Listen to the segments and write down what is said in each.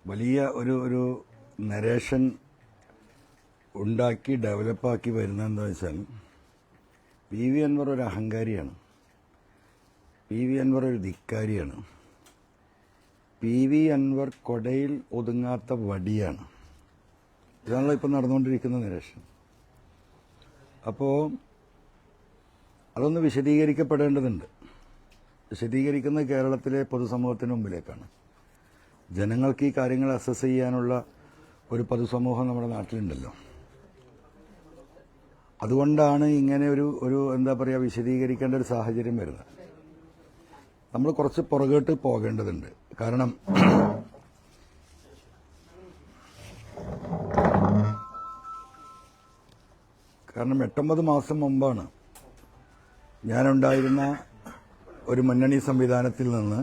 വലിയ ഒരു നരേഷൻ ഉണ്ടാക്കി ഡെവലപ്പാക്കി വരുന്നത് എന്താ വെച്ചാൽ പി വി അൻവർ ഒരു അഹങ്കാരിയാണ്, പി വി അൻവർ ഒരു ധിക്കാരിയാണ്, പി വി അൻവർ കൊടയിൽ ഒതുങ്ങാത്ത വടിയാണ്. ഇതാണല്ലോ ഇപ്പം നടന്നുകൊണ്ടിരിക്കുന്ന നരേഷൻ. അപ്പോൾ അതൊന്ന് വിശദീകരിക്കപ്പെടേണ്ടതുണ്ട്. വിശദീകരിക്കുന്നത് കേരളത്തിലെ പൊതുസമൂഹത്തിന് മുമ്പിലേക്കാണ്. ജനങ്ങൾക്ക് ഈ കാര്യങ്ങൾ അസസ് ചെയ്യാനുള്ള ഒരു പൊതുസമൂഹം നമ്മുടെ നാട്ടിലുണ്ടല്ലോ. അതുകൊണ്ടാണ് ഇങ്ങനെ ഒരു എന്താ പറയുക വിശദീകരിക്കേണ്ട ഒരു സാഹചര്യം വരുന്നത്. നമ്മൾ കുറച്ച് പുറകോട്ട് പോകേണ്ടതുണ്ട്. കാരണം കാരണം 8-9 മാസം മുമ്പാണ് ഞാനുണ്ടായിരുന്ന ഒരു മുന്നണി സംവിധാനത്തിൽ നിന്ന്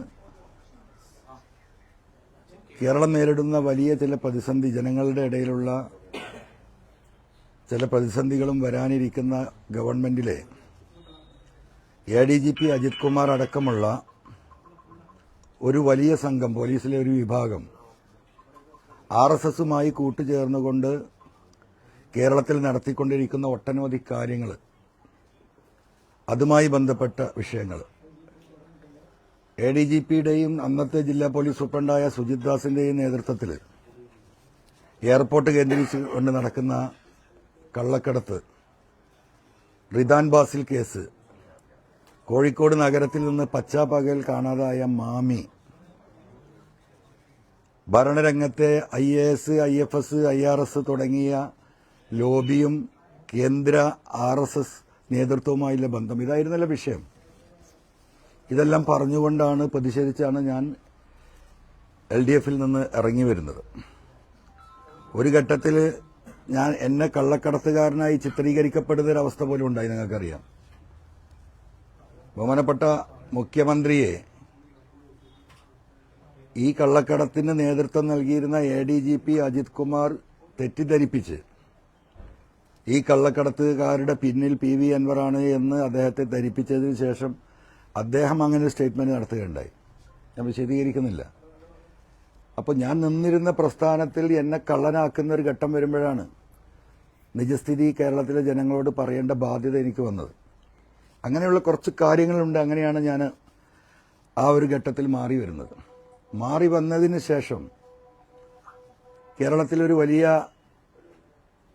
കേരളം നേരിടുന്ന വലിയ ചില പ്രതിസന്ധി, ജനങ്ങളുടെ ഇടയിലുള്ള ചില പ്രതിസന്ധികളും വരാനിരിക്കുന്ന ഗവൺമെന്റിലെ ADGP അജിത് കുമാർ അടക്കമുള്ള ഒരു വലിയ സംഘം, പോലീസിലെ ഒരു വിഭാഗം RSSുമായി കൂട്ടുചേർന്നുകൊണ്ട് കേരളത്തിൽ നടത്തിക്കൊണ്ടിരിക്കുന്ന ഒട്ടനവധി കാര്യങ്ങൾ, അതുമായി ബന്ധപ്പെട്ട വിഷയങ്ങൾ, ADGPയുടെയും അന്നത്തെ ജില്ലാ പോലീസ് സൂപ്രണ്ടായ സുജിത് ദാസിന്റെയും നേതൃത്വത്തിൽ എയർപോർട്ട് കേന്ദ്രീകരിച്ചുകൊണ്ട് നടക്കുന്ന കള്ളക്കടത്ത്, റിദാൻ ബാസിൽ കേസ്, കോഴിക്കോട് നഗരത്തിൽ നിന്ന് പച്ചാപ്പകൽ കാണാതായ മാമി, ഭരണരംഗത്തെ IAS, IFS, IRS തുടങ്ങിയ ലോബിയും കേന്ദ്ര RSS നേതൃത്വവുമായുള്ള ബന്ധം, ഇതായിരുന്നല്ലോ വിഷയം. ഇതെല്ലാം പറഞ്ഞുകൊണ്ടാണ്, പ്രതിഷേധിച്ചാണ് ഞാൻ LDFൽ നിന്ന് ഇറങ്ങി വരുന്നത്. ഒരു ഘട്ടത്തിൽ എന്നെ കള്ളക്കടത്തുകാരനായി ചിത്രീകരിക്കപ്പെടുന്ന ഒരവസ്ഥ പോലും ഉണ്ടായി. നിങ്ങൾക്കറിയാം, ബഹുമാനപ്പെട്ട മുഖ്യമന്ത്രിയെ ഈ കള്ളക്കടത്തിന് നേതൃത്വം നൽകിയിരുന്ന ADGP അജിത് കുമാർ തെറ്റിദ്ധരിപ്പിച്ച് ഈ കള്ളക്കടത്തുകാരുടെ പിന്നിൽ PV അൻവറാണ് എന്ന് അദ്ദേഹത്തെ ധരിപ്പിച്ചതിന് ശേഷം അദ്ദേഹം അങ്ങനെ ഒരു സ്റ്റേറ്റ്മെന്റ് നടത്തുകയുണ്ടായി. ഞാൻ വിശദീകരിക്കുന്നില്ല. അപ്പോൾ ഞാൻ നിന്നിരുന്ന പ്രസ്ഥാനത്തിൽ എന്നെ കള്ളനാക്കുന്ന ഒരു ഘട്ടം വരുമ്പോഴാണ് നിജസ്ഥിതി കേരളത്തിലെ ജനങ്ങളോട് പറയേണ്ട ബാധ്യത എനിക്ക് വന്നത്. അങ്ങനെയുള്ള കുറച്ച് കാര്യങ്ങളുണ്ട്. അങ്ങനെയാണ് ഞാൻ ആ ഒരു ഘട്ടത്തിൽ മാറി വരുന്നത്. മാറി വന്നതിന് ശേഷം കേരളത്തിലൊരു വലിയ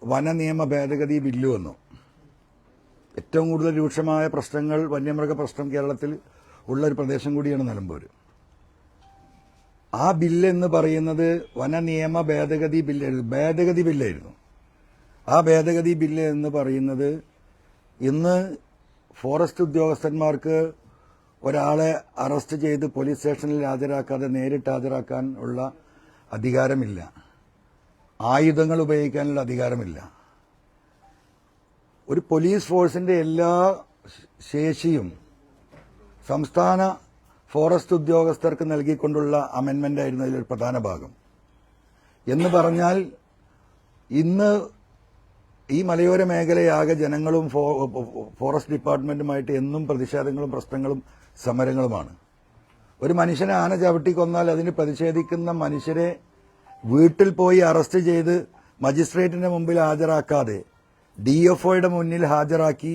വനനിയമ ഭേദഗതി ബില്ല് വന്നു. ഏറ്റവും കൂടുതൽ രൂക്ഷമായ പ്രശ്നങ്ങൾ, വന്യമൃഗ പ്രശ്നം കേരളത്തിൽ ഉള്ള ഒരു പ്രദേശം കൂടിയാണ് നിലമ്പൂർ. ആ ബില്ല് എന്ന് പറയുന്നത് വനനിയമ ഭേദഗതി ബില്ലായിരുന്നു. ആ ഭേദഗതി ബില്ല് എന്ന് പറയുന്നത് ഇന്ന് ഫോറസ്റ്റ് ഉദ്യോഗസ്ഥന്മാർക്ക് ഒരാളെ അറസ്റ്റ് ചെയ്ത് പോലീസ് സ്റ്റേഷനിൽ ഹാജരാക്കാതെ നേരിട്ട് ഹാജരാക്കാൻ ഉള്ള അധികാരമില്ല. ആയുധങ്ങൾ ഉപയോഗിക്കാനുള്ള അധികാരമില്ല. ഒരു പോലീസ് ഫോഴ്സിന്റെ എല്ലാ ശേഷിയും സംസ്ഥാന ഫോറസ്റ്റ് ഉദ്യോഗസ്ഥർക്ക് നൽകിക്കൊണ്ടുള്ള അമെൻമെന്റ് ആയിരുന്നു അതിലൊരു പ്രധാന ഭാഗം. എന്ന് പറഞ്ഞാൽ ഇന്ന് ഈ മലയോര മേഖലയാകെ ജനങ്ങളും ഫോറസ്റ്റ് ഡിപ്പാർട്ട്മെന്റുമായിട്ട് എന്നും പ്രതിഷേധങ്ങളും പ്രശ്നങ്ങളും സമരങ്ങളുമാണ്. ഒരു മനുഷ്യനെ ആന ചവിട്ടി കൊന്നാൽ അതിന് പ്രതിഷേധിക്കുന്ന മനുഷ്യരെ വീട്ടിൽ പോയി അറസ്റ്റ് ചെയ്ത് മജിസ്ട്രേറ്റിന്റെ മുമ്പിൽ ഹാജരാക്കാതെ DFOയുടെ മുന്നിൽ ഹാജരാക്കി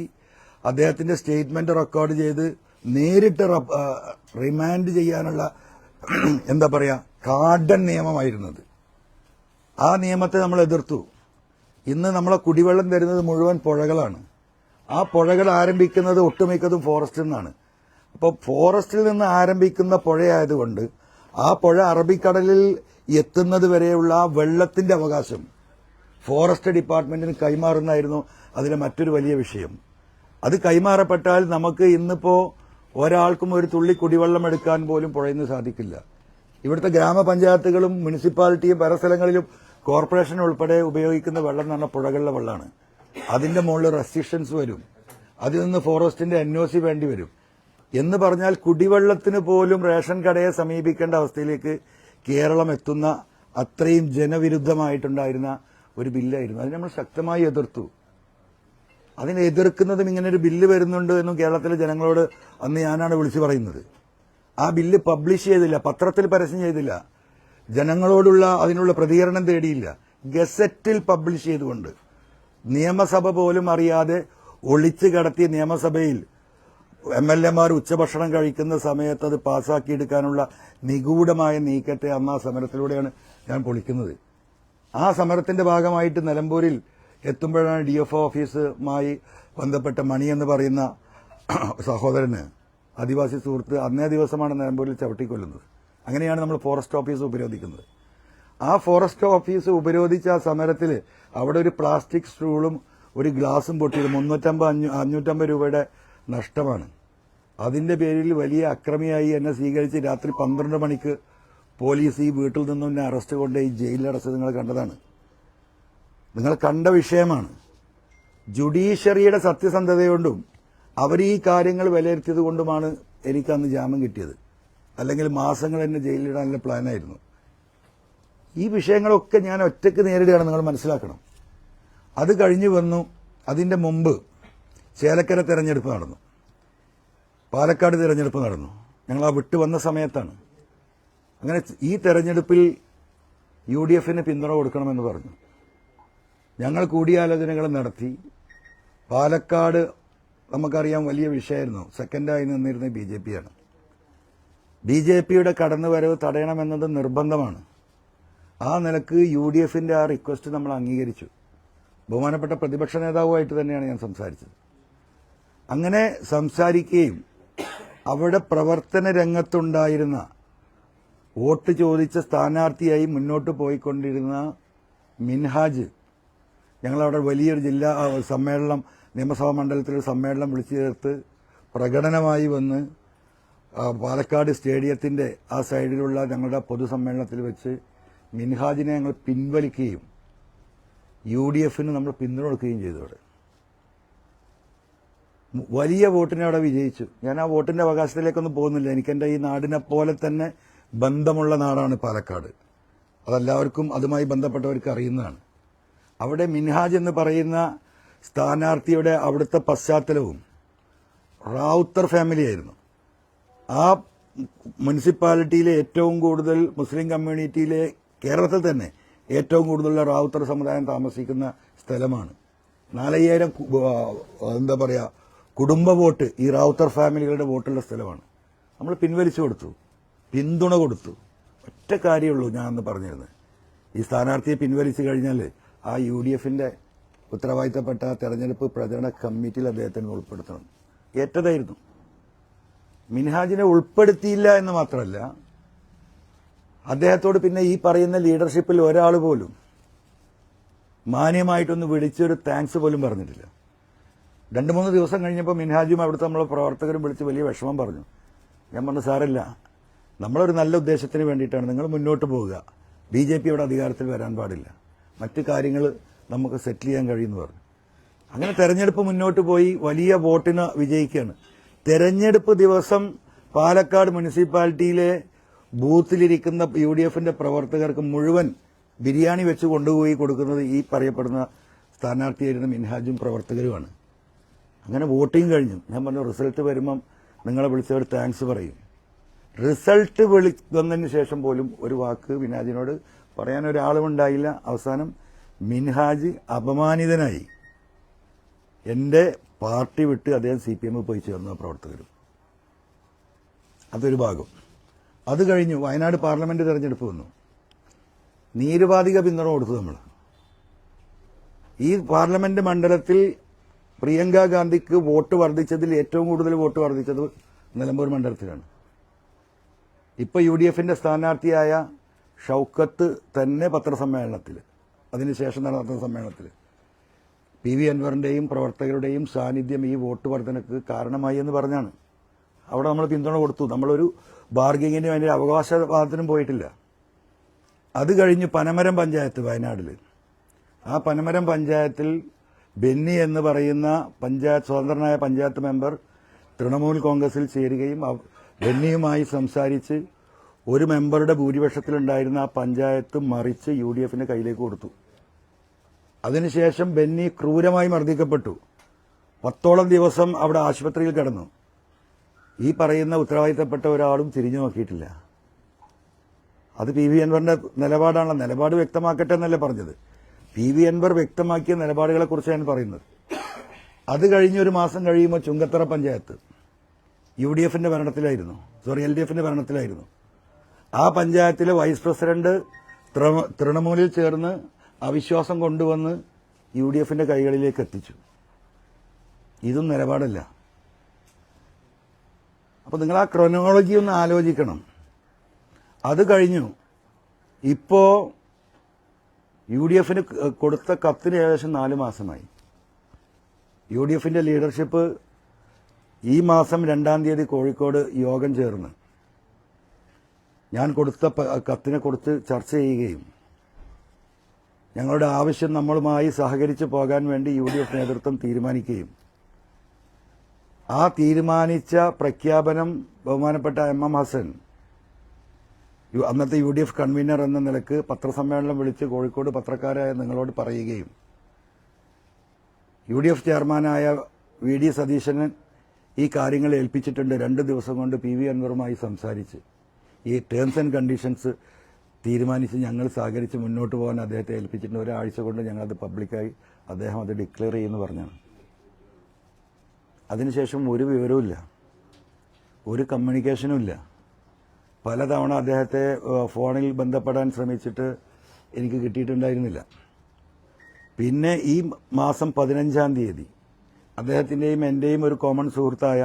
അദ്ദേഹത്തിന്റെ സ്റ്റേറ്റ്മെന്റ് റെക്കോർഡ് ചെയ്ത് നേരിട്ട് റിമാൻഡ് ചെയ്യാനുള്ള എന്താ പറയാ കാർഡൻ നിയമമായിരുന്നത്. ആ നിയമത്തെ നമ്മൾ എതിർത്തു. ഇന്ന് നമ്മളെ കുടിവെള്ളം തരുന്നത് മുഴുവൻ പുഴകളാണ്. ആ പുഴകൾ ആരംഭിക്കുന്നത് ഒട്ടുമിക്കതും ഫോറസ്റ്റിൽ നിന്നാണ്. അപ്പോൾ ഫോറസ്റ്റിൽ നിന്ന് ആരംഭിക്കുന്ന പുഴയായതുകൊണ്ട് ആ പുഴ അറബിക്കടലിൽ എത്തുന്നത് വരെയുള്ള ആ വെള്ളത്തിന്റെ അവകാശം ഫോറസ്റ്റ് ഡിപ്പാർട്ട്മെന്റിന് കൈമാറുന്നതായിരുന്നു അതിലെ മറ്റൊരു വലിയ വിഷയം. അത് കൈമാറപ്പെട്ടാൽ നമുക്ക് ഇന്നിപ്പോ ഒരാൾക്കും ഒരു തുള്ളി കുടിവെള്ളം എടുക്കാൻ പോലും പുഴയിൽ നിന്ന് സാധിക്കില്ല. ഇവിടുത്തെ ഗ്രാമപഞ്ചായത്തുകളും മുനിസിപ്പാലിറ്റിയും പല സ്ഥലങ്ങളിലും കോർപ്പറേഷൻ ഉൾപ്പെടെ ഉപയോഗിക്കുന്ന വെള്ളം എന്ന് പറഞ്ഞാൽ പുഴകളിലെ വെള്ളമാണ്. അതിന്റെ മുകളിൽ റെസ്ട്രിക്ഷൻസ് വരും. അതിൽ നിന്ന് ഫോറസ്റ്റിന്റെ NOC വേണ്ടി വരും. എന്ന് പറഞ്ഞാൽ കുടിവെള്ളത്തിന് പോലും റേഷൻ കടയെ സമീപിക്കേണ്ട അവസ്ഥയിലേക്ക് കേരളം എത്തുന്ന അത്രയും ജനവിരുദ്ധമായിട്ടുണ്ടായിരുന്ന ഒരു ബില്ലായിരുന്നു. അതിനെ നമ്മൾ ശക്തമായി എതിർത്തു. അതിനെ എതിർക്കുന്നതും ഇങ്ങനെ ഒരു ബില്ല് വരുന്നുണ്ട് എന്നും കേരളത്തിലെ ജനങ്ങളോട് അന്ന് ഞാനാണ് വിളിച്ചു പറയുന്നത്. ആ ബില്ല് പബ്ലിഷ് ചെയ്തില്ല, പത്രത്തിൽ പരസ്യം ചെയ്തില്ല. ജനങ്ങളോടുള്ള അതിനുള്ള പ്രതികരണം തേടിയില്ല. ഗസറ്റിൽ പബ്ലിഷ് ചെയ്തുകൊണ്ട് നിയമസഭ പോലും അറിയാതെ ഒളിച്ചു കടത്തിയ നിയമസഭയിൽ MLA-മാർ ഉച്ചഭക്ഷണം കഴിക്കുന്ന സമയത്ത് അത് പാസ്സാക്കിയെടുക്കാനുള്ള നിഗൂഢമായ നീക്കത്തെ അന്ന് ആ സമരത്തിലൂടെയാണ് ഞാൻ പൊളിക്കുന്നത്. ആ സമരത്തിന്റെ ഭാഗമായിട്ട് നിലമ്പൂരിൽ എത്തുമ്പോഴാണ് DFO ഓഫീസുമായി ബന്ധപ്പെട്ട മണി എന്ന് പറയുന്ന സഹോദരന്, ആദിവാസി സുഹൃത്ത്, അന്നേ ദിവസമാണ് നിലമ്പൂരിൽ ചവിട്ടിക്കൊല്ലുന്നത്. അങ്ങനെയാണ് നമ്മൾ ഫോറസ്റ്റ് ഓഫീസ് ഉപരോധിക്കുന്നത്. ആ ഫോറസ്റ്റ് ഓഫീസ് ഉപരോധിച്ച ആ സമരത്തിൽ അവിടെ ഒരു പ്ലാസ്റ്റിക് സ്റ്റൂളും ഒരു ഗ്ലാസും പൊട്ടിയത് 350-550 രൂപയുടെ നഷ്ടമാണ്. അതിന്റെ പേരിൽ വലിയ അക്രമിയായി എന്നെ സ്വീകരിച്ച് രാത്രി 12 മണിക്ക് പോലീസ് ഈ വീട്ടിൽ നിന്നും എന്നെ അറസ്റ്റ് കൊണ്ടുപോയി ജയിലിൽ അടച്ചത് നിങ്ങൾ കണ്ടതാണ്. നിങ്ങൾ കണ്ട വിഷയമാണ്. ജുഡീഷ്യറിയുടെ സത്യസന്ധതയോണ്ടും അവർ ഈ കാര്യങ്ങൾ വിലയിരുത്തിയത് കൊണ്ടുമാണ് എനിക്ക് അന്ന് ജാമ്യം കിട്ടിയത്. അല്ലെങ്കിൽ മാസങ്ങൾ എന്നെ ജയിലിലിടാനുള്ള പ്ലാനായിരുന്നു. ഈ വിഷയങ്ങളൊക്കെ ഞാൻ ഒറ്റയ്ക്ക് നേരിടുകയാണ്, നിങ്ങൾ മനസ്സിലാക്കണം. അത് കഴിഞ്ഞു വന്നു. അതിന്റെ മുമ്പ് ചേലക്കര തെരഞ്ഞെടുപ്പ് നടന്നു, പാലക്കാട് തെരഞ്ഞെടുപ്പ് നടന്നു. ഞങ്ങൾ ആ വിട്ടു വന്ന സമയത്താണ്. അങ്ങനെ ഈ തെരഞ്ഞെടുപ്പിൽ UDF-ന് പിന്തുണ കൊടുക്കണമെന്ന് പറഞ്ഞു. ഞങ്ങൾ കൂടിയാലോചനകൾ നടത്തി. പാലക്കാട് നമുക്കറിയാം വലിയ വിഷയമായിരുന്നു. സെക്കൻഡായി നിന്നിരുന്ന BJP-യാണ്. BJP-യുടെ കടന്നുവരവ് തടയണമെന്നത് നിർബന്ധമാണ്. ആ നിലക്ക് UDF-ന്റെ ആ റിക്വസ്റ്റ് നമ്മൾ അംഗീകരിച്ചു. ബഹുമാനപ്പെട്ട പ്രതിപക്ഷ നേതാവുമായിട്ട് തന്നെയാണ് ഞാൻ സംസാരിച്ചത്. അങ്ങനെ സംസാരിക്കുകയും അവിടെ പ്രവർത്തന രംഗത്തുണ്ടായിരുന്ന വോട്ട് ചോദിച്ച സ്ഥാനാർത്ഥിയായി മുന്നോട്ട് പോയിക്കൊണ്ടിരുന്ന മിൻഹാജ്, ഞങ്ങളവിടെ വലിയൊരു ജില്ലാ സമ്മേളനം, നിയമസഭാ മണ്ഡലത്തിലൊരു സമ്മേളനം വിളിച്ചു ചേർത്ത് പ്രകടനമായി വന്ന് പാലക്കാട് സ്റ്റേഡിയത്തിന്റെ ആ സൈഡിലുള്ള ഞങ്ങളുടെ പൊതുസമ്മേളനത്തിൽ വെച്ച് മിൻഹാജിനെ ഞങ്ങൾ പിൻവലിക്കുകയും UDF-ന് നമ്മൾ പിന്തുണ കൊടുക്കുകയും ചെയ്തു. അവിടെ വലിയ വോട്ടിനെ അവിടെ വിജയിച്ചു. ഞാൻ ആ വോട്ടിന്റെ അവകാശത്തിലേക്കൊന്നും പോകുന്നില്ല. എനിക്കെന്റെ ഈ നാടിനെ പോലെ തന്നെ ബന്ധമുള്ള നാടാണ് പാലക്കാട്. അതെല്ലാവർക്കും അതുമായി ബന്ധപ്പെട്ടവർക്ക് അറിയുന്നതാണ്. അവിടെ മിൻഹാജ് എന്ന് പറയുന്ന സ്ഥാനാർത്ഥിയുടെ അവിടുത്തെ പശ്ചാത്തലവും റാവുത്തർ ഫാമിലിയായിരുന്നു. ആ മുനിസിപ്പാലിറ്റിയിലെ ഏറ്റവും കൂടുതൽ മുസ്ലിം കമ്മ്യൂണിറ്റിയിലെ കേരളത്തിൽ തന്നെ ഏറ്റവും കൂടുതലുള്ള റാവുത്തർ സമുദായം താമസിക്കുന്ന സ്ഥലമാണ്. 4000 കുടുംബ വോട്ട് ഈ റാവുത്തർ ഫാമിലികളുടെ വോട്ടുള്ള സ്ഥലമാണ്. നമ്മൾ പിൻവലിച്ചു കൊടുത്തു, പിന്തുണ കൊടുത്തു. ഒറ്റ കാര്യമുള്ളൂ ഞാൻ അന്ന് പറഞ്ഞിരുന്നത്, ഈ സ്ഥാനാർത്ഥിയെ പിൻവലിച്ചു കഴിഞ്ഞാൽ ആ UDF-ന്റെ ഉത്തരവാദിത്തപ്പെട്ട തെരഞ്ഞെടുപ്പ് പ്രചരണ കമ്മിറ്റിയിൽ അദ്ദേഹത്തിന് ഉൾപ്പെടുത്തണം. ഏറ്റതായിരുന്നു. മിൻഹാജിനെ ഉൾപ്പെടുത്തിയില്ല എന്ന് മാത്രമല്ല, അദ്ദേഹത്തോട് പിന്നെ ഈ പറയുന്ന ലീഡർഷിപ്പിൽ ഒരാൾ പോലും മാന്യമായിട്ടൊന്ന് വിളിച്ചൊരു താങ്ക്സ് പോലും പറഞ്ഞിട്ടില്ല. 2-3 ദിവസം കഴിഞ്ഞപ്പോൾ മിൻഹാജും അവിടുത്തെ നമ്മളെ പ്രവർത്തകരും വിളിച്ച് വലിയ വിഷമം പറഞ്ഞു. ഞാൻ പറഞ്ഞു, സാരമില്ല, നമ്മളൊരു നല്ല ഉദ്ദേശത്തിന് വേണ്ടിയിട്ടാണ്, നിങ്ങൾ മുന്നോട്ട് പോവുക. BJP അവിടെ അധികാരത്തിൽ വരാൻ പാടില്ല, മറ്റു കാര്യങ്ങൾ നമുക്ക് സെറ്റിൽ ചെയ്യാൻ കഴിയുമെന്ന് പറഞ്ഞു. അങ്ങനെ തെരഞ്ഞെടുപ്പ് മുന്നോട്ട് പോയി വലിയ വോട്ടിന് വിജയിക്കുകയാണ്. തെരഞ്ഞെടുപ്പ് ദിവസം പാലക്കാട് മുനിസിപ്പാലിറ്റിയിലെ ബൂത്തിലിരിക്കുന്ന UDF-ന്റെ പ്രവർത്തകർക്ക് മുഴുവൻ ബിരിയാണി വെച്ച് കൊണ്ടുപോയി കൊടുക്കുന്നത് ഈ പറയപ്പെടുന്ന സ്ഥാനാർത്ഥിയായിരുന്ന മിൻഹാജും പ്രവർത്തകരുമാണ്. അങ്ങനെ വോട്ടിംഗ് കഴിഞ്ഞു. ഞാൻ പറഞ്ഞു, റിസൾട്ട് വരുമ്പം നിങ്ങളെ വിളിച്ചവർ താങ്ക്സ് പറയും. റിസൾട്ട് വന്നതിന് ശേഷം പോലും ഒരു വാക്ക് മിൻഹാജിനോട് പറയാൻ ഒരാളുമുണ്ടായില്ല. അവസാനം മിൻഹാജ് അപമാനിതനായി എന്റെ പാർട്ടി വിട്ട് അദ്ദേഹം CPM പോയി ചേർന്ന പ്രവർത്തകരും. അതൊരു ഭാഗം. അത് കഴിഞ്ഞു വയനാട് പാർലമെന്റ് തെരഞ്ഞെടുപ്പ് വന്നു. നിരുപാധിക പിന്തുണ കൊടുത്തു നമ്മൾ. ഈ പാർലമെന്റ് മണ്ഡലത്തിൽ പ്രിയങ്ക ഗാന്ധിക്ക് വോട്ട് വർദ്ധിച്ചതിൽ ഏറ്റവും കൂടുതൽ വോട്ട് വർദ്ധിച്ചത് നിലമ്പൂർ മണ്ഡലത്തിലാണ്. ഇപ്പൊ UDF-ന്റെ സ്ഥാനാർത്ഥിയായ ഷൌക്കത്ത് തന്നെ പത്രസമ്മേളനത്തിൽ, അതിനുശേഷം നടന്ന സമ്മേളനത്തിൽ PV അൻവറിന്റെയും പ്രവർത്തകരുടെയും സാന്നിധ്യം ഈ വോട്ട് വർധനക്ക് കാരണമായി എന്ന് പറഞ്ഞാണ്. അവിടെ നമ്മൾ പിന്തുണ കൊടുത്തു. നമ്മളൊരു ബാർഗിങ്ങിനും അതിന്റെ അവകാശവാദത്തിനും പോയിട്ടില്ല. അത് കഴിഞ്ഞ് പനമരം പഞ്ചായത്ത് വയനാട്ടിൽ, ആ പനമരം പഞ്ചായത്തിൽ ബെന്നി എന്ന് പറയുന്ന സ്വതന്ത്രനായ പഞ്ചായത്ത് മെമ്പർ തൃണമൂൽ കോൺഗ്രസിൽ ചേരുകയും ബെന്നിയുമായി സംസാരിച്ച് ഒരു മെമ്പറുടെ ഭൂരിപക്ഷത്തിലുണ്ടായിരുന്ന ആ പഞ്ചായത്ത് മറിച്ച് UDF-ന്റെ കയ്യിലേക്ക് കൊടുത്തു. അതിനുശേഷം ബെന്നി ക്രൂരമായി മർദ്ദിക്കപ്പെട്ടു. 10ഓളം ദിവസം അവിടെ ആശുപത്രിയിൽ കിടന്നു. ഈ പറയുന്ന ഉത്തരവാദിത്തപ്പെട്ട ഒരാളും തിരിഞ്ഞു നോക്കിയിട്ടില്ല. അത് പി വി അൻവറിന്റെ നിലപാടാണല്ലോ. നിലപാട് വ്യക്തമാക്കട്ടെ എന്നല്ലേ പറഞ്ഞത്. പി വി അൻവർ വ്യക്തമാക്കിയ നിലപാടുകളെ കുറിച്ചാണ് ഞാൻ പറയുന്നത്. അത് കഴിഞ്ഞ് ഒരു മാസം കഴിയുമ്പോൾ ചുങ്കത്തറ പഞ്ചായത്ത് UDF ഭരണത്തിലായിരുന്നു, LDF ഭരണത്തിലായിരുന്നു. ആ പഞ്ചായത്തിലെ വൈസ് പ്രസിഡന്റ് തൃണമൂലിൽ ചേർന്ന് അവിശ്വാസം കൊണ്ടുവന്ന് UDF കൈകളിലേക്ക് എത്തിച്ചു. ഇതും നിലപാടല്ല. അപ്പോൾ നിങ്ങൾ ആ ക്രോണോളജി ഒന്ന് ആലോചിക്കണം. അത് കഴിഞ്ഞു. ഇപ്പോ UDF കൊടുത്ത കത്തിന് ഏകദേശം 4 മാസമായി. UDF ലീഡർഷിപ്പ് ഈ മാസം 2-ാം തീയതി കോഴിക്കോട് യോഗം ചേർന്ന് ഞാൻ കൊടുത്ത കത്തിനെ കുറിച്ച് ചർച്ച ചെയ്യുകയും ഞങ്ങളുടെ ആവശ്യം നമ്മളുമായി സഹകരിച്ചു പോകാൻ വേണ്ടി UDF നേതൃത്വം തീരുമാനിക്കുകയും ആ തീരുമാനിച്ച പ്രഖ്യാപനം ബഹുമാനപ്പെട്ട MM ഹസൻ അന്നത്തെ UDF കൺവീനർ എന്ന നിലക്ക് പത്രസമ്മേളനം വിളിച്ച് കോഴിക്കോട് പത്രക്കാരായ നിങ്ങളോട് പറയുകയും UDF ചെയർമാനായ VD സതീശന് ഈ കാര്യങ്ങൾ ഏൽപ്പിച്ചിട്ടുണ്ട്. 2 ദിവസം കൊണ്ട് PV അൻവറുമായി സംസാരിച്ച് ഈ ടേംസ് ആൻഡ് കണ്ടീഷൻസ് തീരുമാനിച്ച് ഞങ്ങൾ സഹകരിച്ച് മുന്നോട്ട് പോകാൻ അദ്ദേഹത്തെ ഏൽപ്പിച്ചിട്ടുണ്ട്. ഒരാഴ്ച കൊണ്ട് ഞങ്ങളത് പബ്ലിക്കായി അദ്ദേഹം അത് ഡിക്ലെയർ ചെയ്യുമെന്ന് പറഞ്ഞാണ്. അതിനുശേഷം ഒരു വിവരവുമില്ല, ഒരു കമ്മ്യൂണിക്കേഷനും ഇല്ല. പലതവണ അദ്ദേഹത്തെ ഫോണിൽ ബന്ധപ്പെടാൻ ശ്രമിച്ചിട്ട് എനിക്ക് കിട്ടിയിട്ടുണ്ടായിരുന്നില്ല. പിന്നെ ഈ മാസം 15-ാം തീയതി അദ്ദേഹത്തിൻ്റെയും എൻ്റെയും ഒരു കോമൺ സുഹൃത്തായ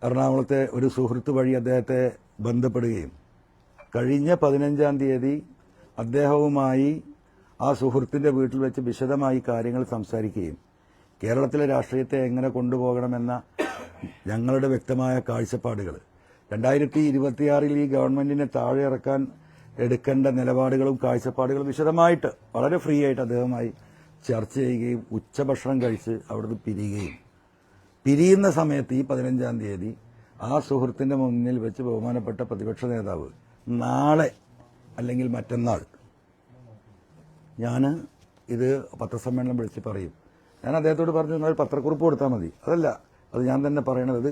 എറണാകുളത്തെ ഒരു സുഹൃത്ത് വഴി അദ്ദേഹത്തെ ബന്ധപ്പെടുകയും കഴിഞ്ഞ 15-ാം തീയതി അദ്ദേഹവുമായി ആ സുഹൃത്തിൻ്റെ വീട്ടിൽ വെച്ച് വിശദമായി കാര്യങ്ങൾ സംസാരിക്കുകയും കേരളത്തിലെ രാഷ്ട്രീയത്തെ എങ്ങനെ കൊണ്ടുപോകണമെന്ന ഞങ്ങളുടെ വ്യക്തമായ കാഴ്ചപ്പാടുകൾ 2026-ൽ ഈ ഗവൺമെന്റിനെ താഴെ ഇറക്കാൻ എടുക്കേണ്ട നിലപാടുകളും കാഴ്ചപ്പാടുകളും വിശദമായിട്ട് വളരെ ഫ്രീ ആയിട്ട് അദ്ദേഹവുമായി ചർച്ച ചെയ്യുകയും ഉച്ചഭക്ഷണം കഴിച്ച് അവിടുന്ന് പിരിയുന്ന സമയത്ത് ഈ 15-ാം തീയതി ആ സുഹൃത്തിന്റെ മുന്നിൽ വെച്ച് ബഹുമാനപ്പെട്ട പ്രതിപക്ഷ നേതാവ് നാളെ അല്ലെങ്കിൽ മറ്റന്നാൾ ഞാൻ ഇത് പത്രസമ്മേളനം വിളിച്ച് പറയും. ഞാൻ അദ്ദേഹത്തോട് പറഞ്ഞു, നിങ്ങൾ പത്രക്കുറിപ്പ് കൊടുത്താൽ മതി. അതല്ല, അത് ഞാൻ തന്നെ പറയണത്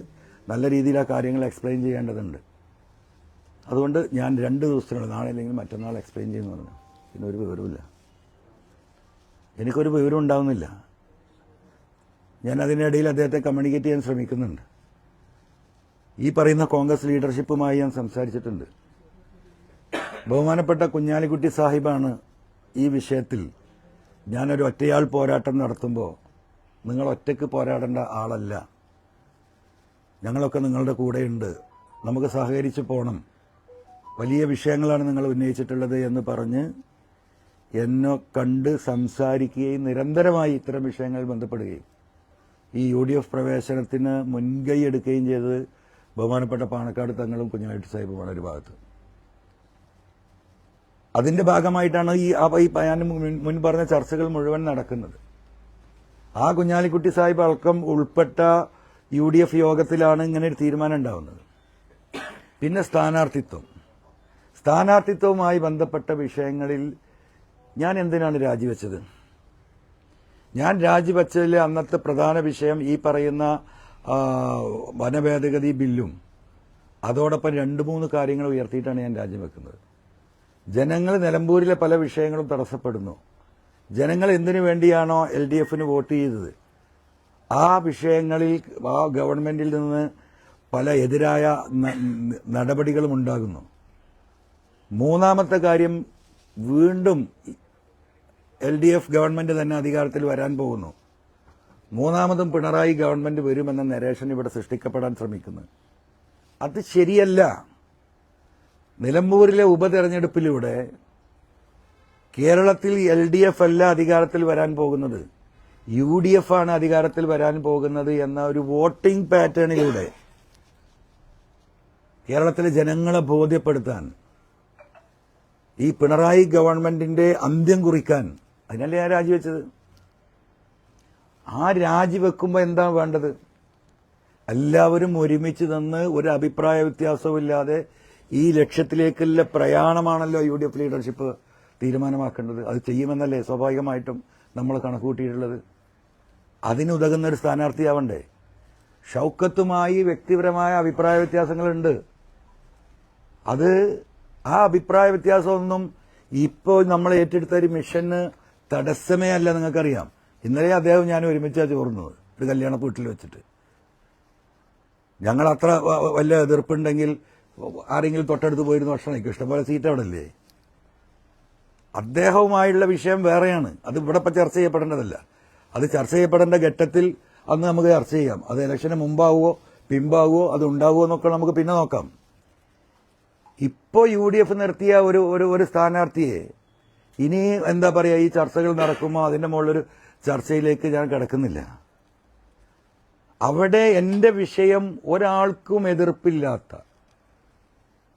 നല്ല രീതിയിൽ ആ കാര്യങ്ങൾ എക്സ്പ്ലെയിൻ ചെയ്യേണ്ടതുണ്ട്. അതുകൊണ്ട് ഞാൻ 2 ദിവസത്തിനുള്ളിൽ നാളെ അല്ലെങ്കിൽ മറ്റന്നാൾ എക്സ്പ്ലെയിൻ ചെയ്യുന്നു പറഞ്ഞു. പിന്നെ ഒരു വിവരമില്ല, എനിക്കൊരു വിവരം ഉണ്ടാവുന്നില്ല. ഞാൻ അതിനിടയിൽ അദ്ദേഹത്തെ കമ്മ്യൂണിക്കേറ്റ് ചെയ്യാൻ ശ്രമിക്കുന്നുണ്ട്. ഈ പറയുന്ന കോൺഗ്രസ് ലീഡർഷിപ്പുമായി ഞാൻ സംസാരിച്ചിട്ടുണ്ട്. ബഹുമാനപ്പെട്ട കുഞ്ഞാലിക്കുട്ടി സാഹിബാണ് ഈ വിഷയത്തിൽ ഞാനൊരു ഒറ്റയാൾ പോരാട്ടം നടത്തുമ്പോൾ നിങ്ങൾ ഒറ്റയ്ക്ക് പോരാടേണ്ട ആളല്ല, ഞങ്ങളൊക്കെ നിങ്ങളുടെ കൂടെയുണ്ട്, നമുക്ക് സഹകരിച്ച് പോകണം, വലിയ വിഷയങ്ങളാണ് നിങ്ങൾ ഉന്നയിച്ചിട്ടുള്ളത് എന്ന് പറഞ്ഞ് എന്നെ കണ്ട് സംസാരിക്കുകയും നിരന്തരമായി ഇത്തരം വിഷയങ്ങളിൽ ബന്ധപ്പെടുകയും ഈ UDF പ്രവേശനത്തിന് മുൻകൈ എടുക്കുകയും ചെയ്തത് ബഹുമാനപ്പെട്ട പാണക്കാട് തങ്ങളും കുഞ്ഞാലിക്കുട്ടി സാഹിബുമാണ് ഒരു ഭാഗത്ത്. അതിന്റെ ഭാഗമായിട്ടാണ് ഈ ഞാൻ മുൻ പറഞ്ഞ ചർച്ചകൾ മുഴുവൻ നടക്കുന്നത്. ആ കുഞ്ഞാലിക്കുട്ടി സാഹിബ് അടക്കം ഉൾപ്പെട്ട UDF യോഗത്തിലാണ് ഇങ്ങനെ ഒരു തീരുമാനം ഉണ്ടാവുന്നത്. പിന്നെ സ്ഥാനാർത്ഥിത്വവുമായി ബന്ധപ്പെട്ട വിഷയങ്ങളിൽ ഞാൻ എന്തിനാണ് രാജിവെച്ചത്? ഞാൻ രാജിവെച്ചതിലെ അന്നത്തെ പ്രധാന വിഷയം ഈ പറയുന്ന വനഭേദഗതി ബില്ലും അതോടൊപ്പം 2-3 കാര്യങ്ങൾ ഉയർത്തിയിട്ടാണ് ഞാൻ രാജിവെക്കുന്നത്. ജനങ്ങൾ നിലമ്പൂരിലെ പല വിഷയങ്ങളും തടസ്സപ്പെടുന്നു. ജനങ്ങൾ എന്തിനു വേണ്ടിയാണോ LDFന് വോട്ട് ചെയ്തത് ആ വിഷയങ്ങളിൽ ആ ഗവൺമെന്റിൽ നിന്ന് പല എതിരായ നടപടികളും ഉണ്ടാകുന്നു. മൂന്നാമത്തെ കാര്യം, വീണ്ടും LDF ഗവൺമെന്റ് തന്നെ അധികാരത്തിൽ വരാൻ പോകുന്നു. മൂന്നാമതും പിണറായി ഗവൺമെന്റ് വരുമെന്ന നരേഷൻ ഇവിടെ സൃഷ്ടിക്കപ്പെടാൻ ശ്രമിക്കുന്നു. അത് ശരിയല്ല. നിലമ്പൂരിലെ ഉപതെരഞ്ഞെടുപ്പിലൂടെ കേരളത്തിൽ LDF അല്ല അധികാരത്തിൽ വരാൻ പോകുന്നത്, UDF ആണ് അധികാരത്തിൽ വരാൻ പോകുന്നത് എന്ന ഒരു വോട്ടിംഗ് പാറ്റേണിലൂടെ കേരളത്തിലെ ജനങ്ങളെ ബോധ്യപ്പെടുത്താൻ, ഈ പിണറായി ഗവൺമെന്റിന്റെ അന്ത്യം കുറിക്കാൻ, അതിനല്ലേ ഞാൻ രാജിവെച്ചത്. ആ രാജിവെക്കുമ്പോൾ എന്താ വേണ്ടത്? എല്ലാവരും ഒരുമിച്ച് നിന്ന് ഒരു അഭിപ്രായ വ്യത്യാസവുമില്ലാതെ ഈ ലക്ഷ്യത്തിലേക്കുള്ള പ്രയാണമാണല്ലോ UDF ലീഡർഷിപ്പ് തീരുമാനമാക്കേണ്ടത്. അത് ചെയ്യുമെന്നല്ലേ സ്വാഭാവികമായിട്ടും നമ്മൾ കണക്കുകൂട്ടിയിട്ടുള്ളത്. അതിനുതകുന്ന ഒരു സ്ഥാനാർത്ഥിയാവണ്ടേ? ഷൗക്കത്തുമായി വ്യക്തിപരമായ അഭിപ്രായ വ്യത്യാസങ്ങളുണ്ട്. അത് ആ അഭിപ്രായ വ്യത്യാസമൊന്നും ഇപ്പോൾ നമ്മൾ ഏറ്റെടുത്ത ഒരു മിഷന് തടസ്സമേ അല്ല. നിങ്ങൾക്കറിയാം, ഇന്നലെ അദ്ദേഹം ഞാൻ ഒരുമിച്ചാണ് ചോർന്നത് ഒരു കല്യാണ വീട്ടിൽ വെച്ചിട്ട്. ഞങ്ങൾ അത്ര വലിയ എതിർപ്പുണ്ടെങ്കിൽ ആരെങ്കിലും തൊട്ടടുത്ത് പോയിരുന്ന ഭക്ഷണം കഴിക്കും. ഇഷ്ടംപോലെ സീറ്റ് അവിടെ അല്ലേ. അദ്ദേഹവുമായുള്ള വിഷയം വേറെയാണ്. അത് ഇവിടെ ഇപ്പം ചർച്ച ചെയ്യപ്പെടേണ്ടതല്ല. അത് ചർച്ച ചെയ്യപ്പെടേണ്ട ഘട്ടത്തിൽ അന്ന് നമുക്ക് ചർച്ച ചെയ്യാം. അത് ഇലക്ഷന് മുമ്പാവുമോ പിമ്പാവുമോ അത് ഉണ്ടാവുമോ എന്നൊക്കെ നമുക്ക് പിന്നെ നോക്കാം. ഇപ്പോൾ UDF നിർത്തിയ ഒരു സ്ഥാനാർത്ഥിയെ ഇനി എന്താ പറയുക, ഈ ചർച്ചകൾ നടക്കുമ്പോൾ അതിന്റെ മുകളിലൊരു ചർച്ചയിലേക്ക് ഞാൻ കിടക്കുന്നില്ല. അവിടെ എന്റെ വിഷയം ഒരാൾക്കും എതിർപ്പില്ലാത്ത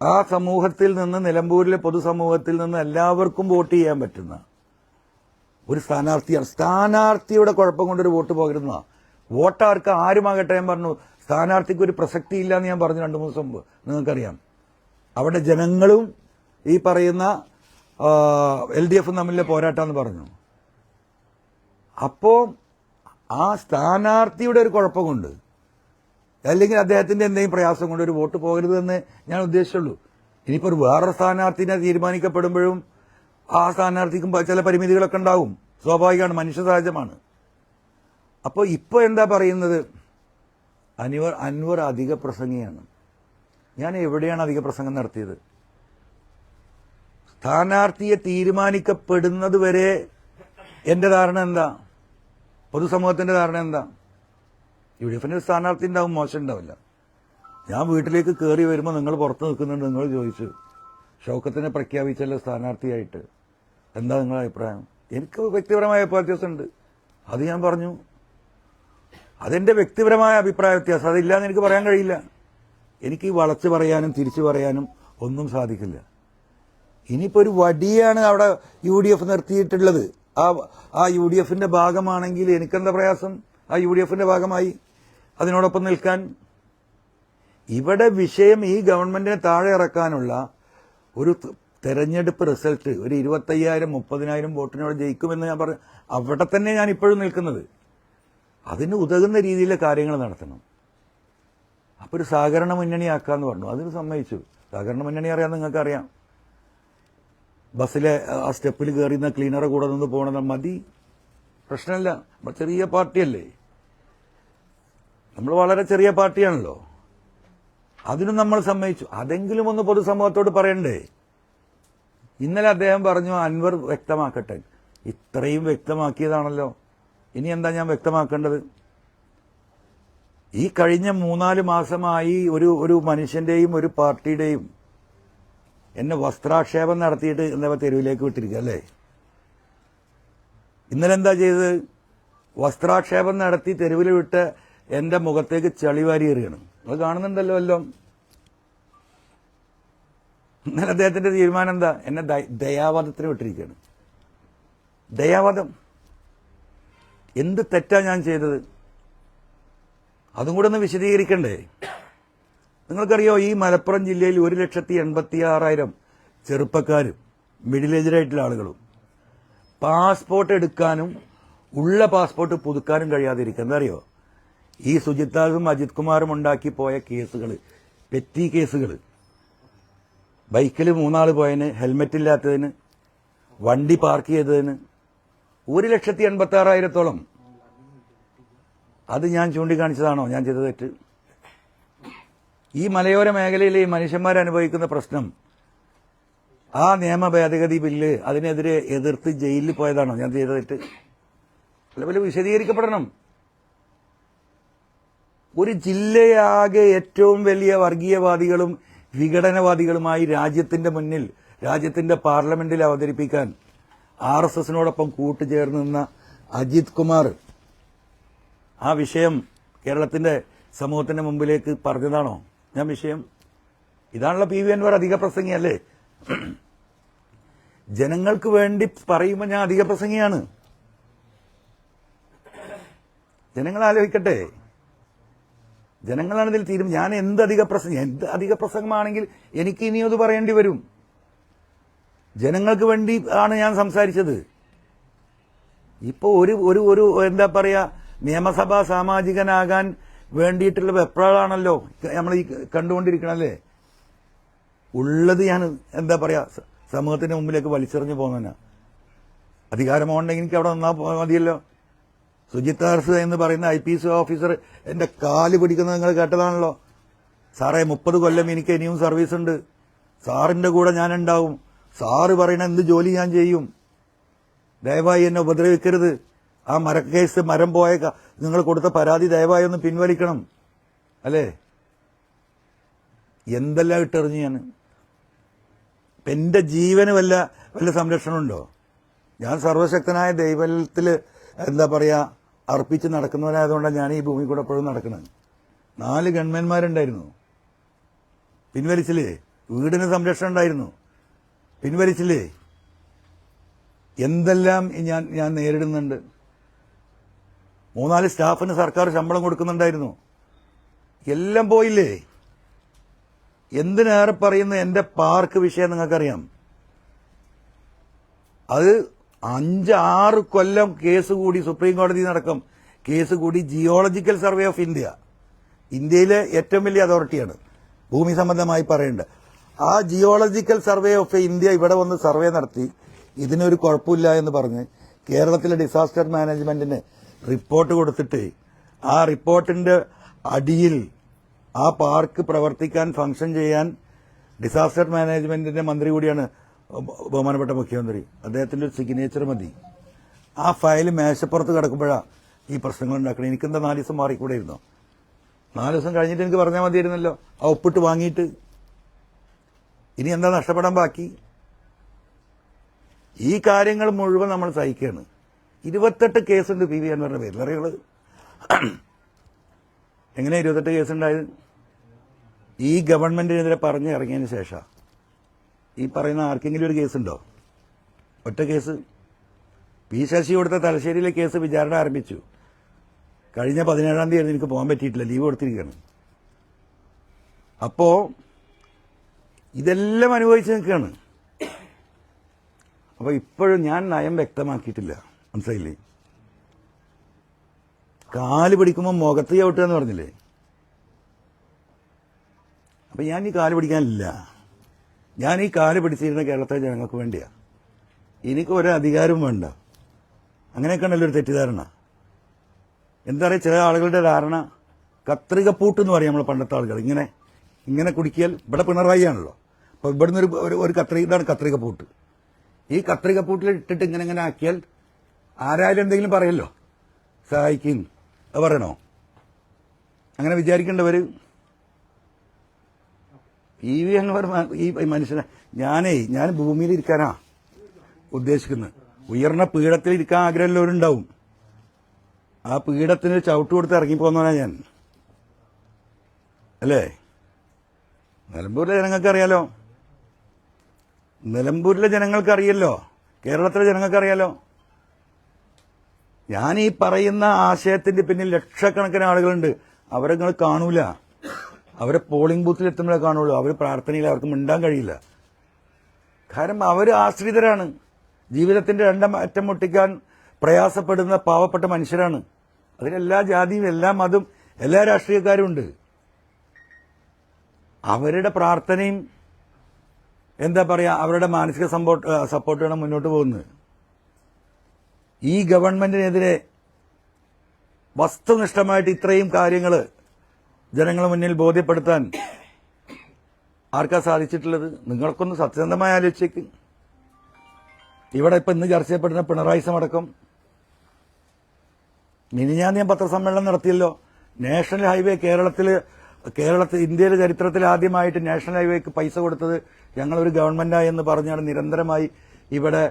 ആ സമൂഹത്തിൽ നിന്ന്, നിലമ്പൂരിലെ പൊതുസമൂഹത്തിൽ നിന്ന് എല്ലാവർക്കും വോട്ട് ചെയ്യാൻ പറ്റുന്ന ഒരു സ്ഥാനാർത്ഥിയാണ്. സ്ഥാനാർത്ഥിയുടെ കുഴപ്പം കൊണ്ടൊരു വോട്ട് പോകരുന്ന വോട്ടാർക്ക് ആരുമാകട്ടെ. ഞാൻ പറഞ്ഞു സ്ഥാനാർത്ഥിക്ക് ഒരു പ്രസക്തിയില്ല എന്ന് ഞാൻ പറഞ്ഞു 2-3 ദിവസം മുമ്പ്. നിങ്ങൾക്കറിയാം, അവിടെ ജനങ്ങളും ഈ പറയുന്ന LDF തമ്മിലെ പോരാട്ടമെന്ന് പറഞ്ഞു. അപ്പോ ആ സ്ഥാനാർത്ഥിയുടെ ഒരു കുഴപ്പം കൊണ്ട്, അല്ലെങ്കിൽ അദ്ദേഹത്തിന്റെ എന്തെങ്കിലും പ്രയാസം കൊണ്ട് ഒരു വോട്ട് പോകരുതെന്ന് ഞാൻ ഉദ്ദേശിച്ചുള്ളൂ. ഇനിയിപ്പോൾ ഒരു വേറൊരു സ്ഥാനാർത്ഥിനെ തീരുമാനിക്കപ്പെടുമ്പോഴും ആ സ്ഥാനാർത്ഥിക്കും ചില പരിമിതികളൊക്കെ ഉണ്ടാവും. സ്വാഭാവികമാണ്, മനുഷ്യ സഹജമാണ്. അപ്പോൾ ഇപ്പോൾ എന്താ പറയുന്നത്, അൻവർ അധിക പ്രസംഗിയാണ്. ഞാൻ എവിടെയാണ് അധിക പ്രസംഗം നടത്തിയത്? സ്ഥാനാർത്ഥിയെ തീരുമാനിക്കപ്പെടുന്നത് വരെ എന്റെ ധാരണ എന്താ, പൊതുസമൂഹത്തിന്റെ ധാരണ എന്താ? UDFന്റെ സ്ഥാനാർത്ഥി ഉണ്ടാവും, മോശം ഉണ്ടാവില്ല. ഞാൻ വീട്ടിലേക്ക് കയറി വരുമ്പോൾ നിങ്ങൾ പുറത്ത് നിൽക്കുന്നുണ്ട്. നിങ്ങൾ ചോദിച്ചു ഷൗക്കത്തിനെ പ്രഖ്യാപിച്ചല്ലോ സ്ഥാനാർത്ഥിയായിട്ട്, എന്താ നിങ്ങളുടെ അഭിപ്രായം? എനിക്ക് വ്യക്തിപരമായ അഭിപ്രായ വ്യത്യാസമുണ്ട്, അത് ഞാൻ പറഞ്ഞു. അതെന്റെ വ്യക്തിപരമായ അഭിപ്രായ വ്യത്യാസം, അതില്ലാന്ന് എനിക്ക് പറയാൻ കഴിയില്ല. എനിക്ക് വളച്ചു പറയാനും തിരിച്ചു പറയാനും ഒന്നും സാധിക്കില്ല. ഇനിയിപ്പോ ഒരു വടിയാണ് അവിടെ UDF നിർത്തിയിട്ടുള്ളത്. ആ UDFന്റെ ഭാഗമാണെങ്കിൽ എനിക്കെന്താ പ്രയാസം? ആ UDFന്റെ ഭാഗമായി അതിനോടൊപ്പം നിൽക്കാൻ. ഇവിടെ വിഷയം ഈ ഗവൺമെന്റിനെ താഴെ ഇറക്കാനുള്ള ഒരു തെരഞ്ഞെടുപ്പ് റിസൾട്ട് ഒരു 25,000-30,000 വോട്ടിനോട് ജയിക്കുമെന്ന് ഞാൻ പറഞ്ഞു. അവിടെ തന്നെ ഞാൻ ഇപ്പോഴും നിൽക്കുന്നത്. അതിന് ഉതകുന്ന രീതിയിലെ കാര്യങ്ങൾ നടത്തണം. അപ്പൊ ഒരു സഹകരണ മുന്നണിയാക്കാന്ന് പറഞ്ഞു. അതിന് സമ്മതിച്ചു. സഹകരണ മുന്നണി അറിയാൻ നിങ്ങൾക്കറിയാം. ബസ്സിലെ ആ സ്റ്റെപ്പിൽ കയറിയുന്ന ക്ലീനറെ കൂടെ നിന്ന് പോകണമെന്ന് മതി, പ്രശ്നമില്ല. നമ്മൾ ചെറിയ പാർട്ടിയല്ലേ, നമ്മൾ വളരെ ചെറിയ പാർട്ടിയാണല്ലോ. അതിനും നമ്മൾ സമ്മതിച്ചു. അതെങ്കിലും ഒന്ന് പൊതുസമൂഹത്തോട് പറയണ്ടേ? ഇന്നലെ അദ്ദേഹം പറഞ്ഞു അൻവർ വ്യക്തമാക്കട്ടെ. ഇത്രയും വ്യക്തമാക്കിയതാണല്ലോ, ഇനി എന്താ ഞാൻ വ്യക്തമാക്കേണ്ടത്? ഈ കഴിഞ്ഞ 3-4 മാസമായി ഒരു മനുഷ്യന്റെയും ഒരു പാർട്ടിയുടെയും എന്നെ വസ്ത്രാക്ഷേപം നടത്തിയിട്ട് എന്താ തെരുവിലേക്ക് വിട്ടിരിക്കുക അല്ലേ? ഇന്നലെ എന്താ ചെയ്തത്? വസ്ത്രാക്ഷേപം നടത്തി തെരുവിൽ വിട്ട് എന്റെ മുഖത്തേക്ക് ചളിവാരി എറിയണം. അത് കാണുന്നുണ്ടല്ലോ എല്ലാം. ഇന്നലെ അദ്ദേഹത്തിന്റെ തീരുമാനം എന്താ? എന്നെ ദയാവാദത്തിന് വിട്ടിരിക്കുകയാണ്. ദയാവാദം. എന്ത് തെറ്റാ ഞാൻ ചെയ്തത്? അതും കൂടെ ഒന്ന് വിശദീകരിക്കണ്ടേ? നിങ്ങൾക്കറിയോ, ഈ മലപ്പുറം ജില്ലയിൽ 1,86,000 ചെറുപ്പക്കാരും മിഡിൽ ഏജിലായിട്ടുള്ള ആളുകളും പാസ്പോർട്ട് എടുക്കാനും ഉള്ള പാസ്പോർട്ട് പുതുക്കാനും കഴിയാതിരിക്കുക. എന്താ അറിയോ? ഈ സുജിത്താസും അജിത് കുമാറും ഉണ്ടാക്കി പോയ കേസുകൾ, പെറ്റി കേസുകൾ. ബൈക്കിൽ 3 ആൾ പോയതിന്, ഹെൽമെറ്റ് ഇല്ലാത്തതിന്, വണ്ടി പാർക്ക് ചെയ്തതിന് 1,86,000. അത് ഞാൻ ചൂണ്ടിക്കാണിച്ചതാണോ ഞാൻ ചെയ്ത തെറ്റ്? ഈ മലയോര മേഖലയിലെ ഈ മനുഷ്യന്മാരനുഭവിക്കുന്ന പ്രശ്നം, ആ നിയമ ഭേദഗതി ബില്ല് അതിനെതിരെ എതിർത്ത് ജയിലിൽ പോയതാണോ ഞാൻ ചെയ്ത തെറ്റ്? അതുപോലെ വിശദീകരിക്കപ്പെടണം. ഒരു ജില്ലയാകെ ഏറ്റവും വലിയ വർഗീയവാദികളും വിഘടനവാദികളുമായി രാജ്യത്തിന്റെ മുന്നിൽ, രാജ്യത്തിന്റെ പാർലമെന്റിൽ അവതരിപ്പിക്കാൻ RSSനോടൊപ്പം കൂട്ടുചേർന്ന് നിന്ന അജിത് കുമാർ ആ വിഷയം കേരളത്തിന്റെ സമൂഹത്തിന്റെ മുമ്പിലേക്ക് പറഞ്ഞതാണോ ഞാൻ വിഷയം? ഇതാണല്ലോ PV അൻവർ അധിക പ്രസംഗിയല്ലേ? ജനങ്ങൾക്ക് വേണ്ടി പറയുമ്പോൾ ഞാൻ അധിക പ്രസംഗിയാണ്. ജനങ്ങൾ ആലോചിക്കട്ടെ. ജനങ്ങളാണ് ഇതിൽ തീരും. ഞാൻ എന്ത് അധിക പ്രസംഗമാണെങ്കിൽ എനിക്ക് ഇനി അത് പറയേണ്ടി വരും. ജനങ്ങൾക്ക് വേണ്ടി ആണ് ഞാൻ സംസാരിച്ചത്. ഇപ്പോ ഒരു എന്താ പറയാ, നിയമസഭാ സാമാജികനാകാൻ വേണ്ടിയിട്ടുള്ള വെപ്രാളാണല്ലോ നമ്മൾ ഈ കണ്ടുകൊണ്ടിരിക്കണല്ലേ. ഉള്ളത് ഞാൻ എന്താ പറയാ സമൂഹത്തിന്റെ മുമ്പിലേക്ക് വലിച്ചെറിഞ്ഞു പോകുന്നതിനാ. അധികാരമുണ്ടെങ്കിൽ എനിക്ക് അവിടെ നിന്നാ മതിയല്ലോ. സുജിത് ദാസ് എന്ന് പറയുന്ന IPS ഓഫീസർ എന്റെ കാല് പിടിക്കുന്നത് നിങ്ങൾ കേട്ടതാണല്ലോ. സാറേ 30 കൊല്ലം എനിക്ക് ഇനിയും സർവീസ് ഉണ്ട്, സാറിന്റെ കൂടെ ഞാൻ ഉണ്ടാവും, സാറ് പറയണ എന്ത് ജോലി ഞാൻ ചെയ്യും, ദയവായി എന്നെ ഉപദ്രവിക്കരുത്, ആ മരക്കേസ് മരം പോയ നിങ്ങൾ കൊടുത്ത പരാതി ദയവായി ഒന്ന് പിൻവലിക്കണം. അല്ലേ? എന്തെല്ലാം ഇട്ടെറിഞ്ഞു ഞാൻ. എന്റെ ജീവന് വല്ല സംരക്ഷണമുണ്ടോ? ഞാൻ സർവശക്തനായ ദൈവത്തിൽ എന്താ പറയാ അർപ്പിച്ച് നടക്കുന്നവനായതുകൊണ്ടാണ് ഞാൻ ഈ ഭൂമി കൂടെ എപ്പോഴും നടക്കുന്നത്. 4 ഗവൺമെന്റ്മാരുണ്ടായിരുന്നു, പിൻവലിച്ചില്ലേ? വീടിന് സംരക്ഷണം ഉണ്ടായിരുന്നു, പിൻവലിച്ചില്ലേ? എന്തെല്ലാം ഞാൻ നേരിടുന്നുണ്ട്. 3-4 സ്റ്റാഫിന് സർക്കാർ ശമ്പളം കൊടുക്കുന്നുണ്ടായിരുന്നു, എല്ലാം പോയില്ലേ? എന്തിനേറെ പറയുന്ന എന്റെ പാർക്ക് വിഷയം നിങ്ങൾക്കറിയാം. അത് 5-6 കൊല്ലം കേസ് കൂടി സുപ്രീം കോടതി നടക്കും. കേസ് കൂടി ജിയോളജിക്കൽ സർവേ ഓഫ് ഇന്ത്യയിലെ ഏറ്റവും വലിയ അതോറിറ്റിയാണ് ഭൂമി സംബന്ധമായി പറയേണ്ടത്. ആ ജിയോളജിക്കൽ സർവേ ഓഫ് ഇന്ത്യ ഇവിടെ വന്ന് സർവേ നടത്തി ഇതിനൊരു കുഴപ്പമില്ല എന്ന് പറഞ്ഞ് കേരളത്തിലെ ഡിസാസ്റ്റർ മാനേജ്മെന്റിന് റിപ്പോർട്ട് കൊടുത്തിട്ട് ആ റിപ്പോർട്ടിന്റെ അടിയിൽ ആ പാർക്ക് പ്രവർത്തിക്കാൻ ഫംഗ്ഷൻ ചെയ്യാൻ ഡിസാസ്റ്റർ മാനേജ്മെന്റിന്റെ മന്ത്രി കൂടിയാണ് ബഹുമാനപ്പെട്ട മുഖ്യമന്ത്രി. അദ്ദേഹത്തിന്റെ ഒരു സിഗ്നേച്ചർ മതി. ആ ഫയൽ മേശപ്പുറത്ത് കിടക്കുമ്പോഴാണ് ഈ പ്രശ്നങ്ങൾ ഉണ്ടാക്കണം. എനിക്കെന്താ 4 ദിവസം മാറിക്കൂടെ ഇരുന്നോ? 4 ദിവസം കഴിഞ്ഞിട്ട് എനിക്ക് പറഞ്ഞാൽ മതിയായിരുന്നല്ലോ, ആ ഒപ്പിട്ട് വാങ്ങിയിട്ട്. ഇനി എന്താ നഷ്ടപ്പെടാൻ ബാക്കി? ഈ കാര്യങ്ങൾ മുഴുവൻ നമ്മൾ സഹിക്കുകയാണ്. 28 കേസുണ്ട് PV അൻവറിന്റെ പേരിൽ. അറിയുള്ളത് എങ്ങനെ 28 കേസുണ്ടായത്? ഈ ഗവൺമെന്റിനെതിരെ പറഞ്ഞ് ഇറങ്ങിയതിന് ശേഷം ഈ പറയുന്ന ആർക്കെങ്കിലും ഒരു കേസുണ്ടോ? ഒറ്റ കേസ്. P ശശി കൊടുത്ത തലശ്ശേരിയിലെ കേസ് വിചാരണ ആരംഭിച്ചു. കഴിഞ്ഞ 17-ാം തീയതി എനിക്ക് പോകാൻ പറ്റിയിട്ടില്ല, ലീവ് കൊടുത്തിരിക്കുകയാണ്. അപ്പോ ഇതെല്ലാം അനുഭവിച്ച് നിൽക്കുകയാണ്. അപ്പൊ ഇപ്പോഴും ഞാൻ നയം വ്യക്തമാക്കിയിട്ടില്ല, മനസ്സിലായില്ലേ? കാല് പിടിക്കുമ്പോൾ മുഖത്ത് ചവിട്ടുക എന്ന് പറഞ്ഞില്ലേ? അപ്പൊ ഞാൻ ഈ കാല് പിടിക്കാനില്ല. ഞാൻ ഈ കാല് പിടിച്ചിരുന്ന കേരളത്തിലെ ജനങ്ങൾക്ക് വേണ്ടിയാ. എനിക്ക് ഒരു അധികാരവും വേണ്ട. അങ്ങനെയൊക്കെ ഉണ്ടല്ലോ ഒരു തെറ്റിദ്ധാരണ. എന്താ പറയുക, ചില ആളുകളുടെ ധാരണ കത്രിക പൂട്ട് എന്ന് പറയും നമ്മൾ പണ്ടത്തെ ആളുകൾ. ഇങ്ങനെ കുടിക്കിയാൽ ഇവിടെ പിണറായി ആണല്ലോ, അപ്പൊ ഇവിടുന്ന് ഒരു ഇതാണ് കത്രിക പൂട്ട്. ഈ കത്രിക പൂട്ടിൽ ഇട്ടിട്ട് ഇങ്ങനെ ആക്കിയാൽ ആരായാലും എന്തെങ്കിലും പറയല്ലോ, സഹായിക്കും. അത് പറയണോ? അങ്ങനെ വിചാരിക്കേണ്ടവര് PV അൻവർ ഈ മനുഷ്യനെ ഞാൻ ഭൂമിയിൽ ഇരിക്കാനാ ഉദ്ദേശിക്കുന്നത്. ഉയർന്ന പീഠത്തിൽ ഇരിക്കാൻ ആഗ്രഹമുള്ളവരുണ്ടാവും. ആ പീഠത്തിന് ചവിട്ട് കൊടുത്ത് ഇറങ്ങിപ്പോന്നവനാ ഞാൻ. അല്ലേ? നിലമ്പൂരിലെ ജനങ്ങൾക്കറിയാലോ, നിലമ്പൂരിലെ ജനങ്ങൾക്കറിയല്ലോ, കേരളത്തിലെ ജനങ്ങൾക്കറിയാലോ. ഞാൻ ഈ പറയുന്ന ആശയത്തിന്റെ പിന്നിൽ ലക്ഷക്കണക്കിന് ആളുകളുണ്ട്. അവരെ നിങ്ങൾ കാണൂല. അവരെ പോളിംഗ് ബൂത്തിൽ എത്തുമ്പോഴേ കാണുള്ളൂ. അവർ പ്രാർത്ഥനയിൽ അവർക്ക് മിണ്ടാൻ കഴിയില്ല. കാരണം അവർ ആശ്രിതരാണ്. ജീവിതത്തിന്റെ 2 അറ്റം മുട്ടിക്കാൻ പ്രയാസപ്പെടുന്ന പാവപ്പെട്ട മനുഷ്യരാണ്. അതിലെല്ലാ ജാതിയും എല്ലാ മതവും എല്ലാ രാഷ്ട്രീയക്കാരും ഉണ്ട്. അവരുടെ പ്രാർത്ഥനയും എന്താ പറയാ അവരുടെ മാനസിക സപ്പോർട്ടാണ് മുന്നോട്ട് പോകുന്നത്. ഈ ഗവൺമെന്റിനെതിരെ വസ്തുനിഷ്ഠമായിട്ട് ഇത്രയും കാര്യങ്ങൾ ജനങ്ങളെ മുന്നിൽ ബോധ്യപ്പെടുത്താൻ ആർക്കാ സാധിച്ചിട്ടുള്ളത്? നിങ്ങൾക്കൊന്ന് സത്യസന്ധമായി ആലോചിച്ചേക്ക്. ഇവിടെ ഇന്ന് ചർച്ച ചെയ്യപ്പെടുന്ന പിണറായി സമടക്കം മിനിഞ്ഞാന്ന് ഞാൻ പത്രസമ്മേളനം നടത്തിയല്ലോ. നാഷണൽ ഹൈവേ കേരളത്തിൽ ഇന്ത്യയിലെ ചരിത്രത്തിൽ ആദ്യമായിട്ട് നാഷണൽ ഹൈവേക്ക് പൈസ കൊടുത്തത് ഞങ്ങളൊരു ഗവൺമെന്റായി എന്ന് പറഞ്ഞാണ് നിരന്തരമായി ഇവിടെ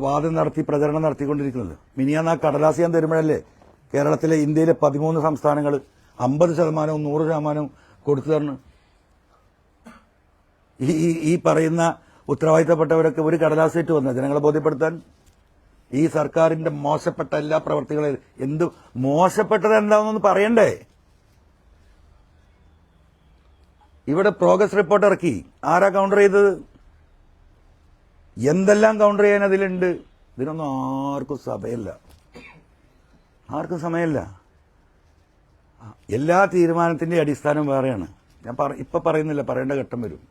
വാദം നടത്തി പ്രചരണം നടത്തിക്കൊണ്ടിരിക്കുന്നത്. മിനിഞ്ഞാന്ന് ആ കടലാസ് ഞാൻ തരുമ്പോഴല്ലേ കേരളത്തിലെ ഇന്ത്യയിലെ 13 സംസ്ഥാനങ്ങൾ 50%, 100% കൊടുത്തു തരണം. ഈ പറയുന്ന ഉത്തരവാദിത്തപ്പെട്ടവരൊക്കെ ഒരു കടലാസിട്ട് വന്ന ജനങ്ങളെ ബോധ്യപ്പെടുത്താൻ. ഈ സർക്കാരിന്റെ മോശപ്പെട്ട എല്ലാ പ്രവർത്തികളും എന്ത് മോശപ്പെട്ടത് എന്താണെന്നൊന്ന് പറയണ്ടേ? ഇവിടെ പ്രോഗ്രസ് റിപ്പോർട്ട് ഇറക്കി. ആരാ കൗണ്ടർ ചെയ്തത്? എന്തെല്ലാം കൗണ്ടർ ചെയ്യാൻ അതിലുണ്ട്? ഇതിനൊന്നും ആർക്കും സമയമില്ല. എല്ലാ തീരുമാനത്തിന്റെ അടിസ്ഥാനം വേറെയാണ്. ഞാൻ ഇപ്പൊ പറയുന്നില്ല, പറയേണ്ട ഘട്ടം വരും.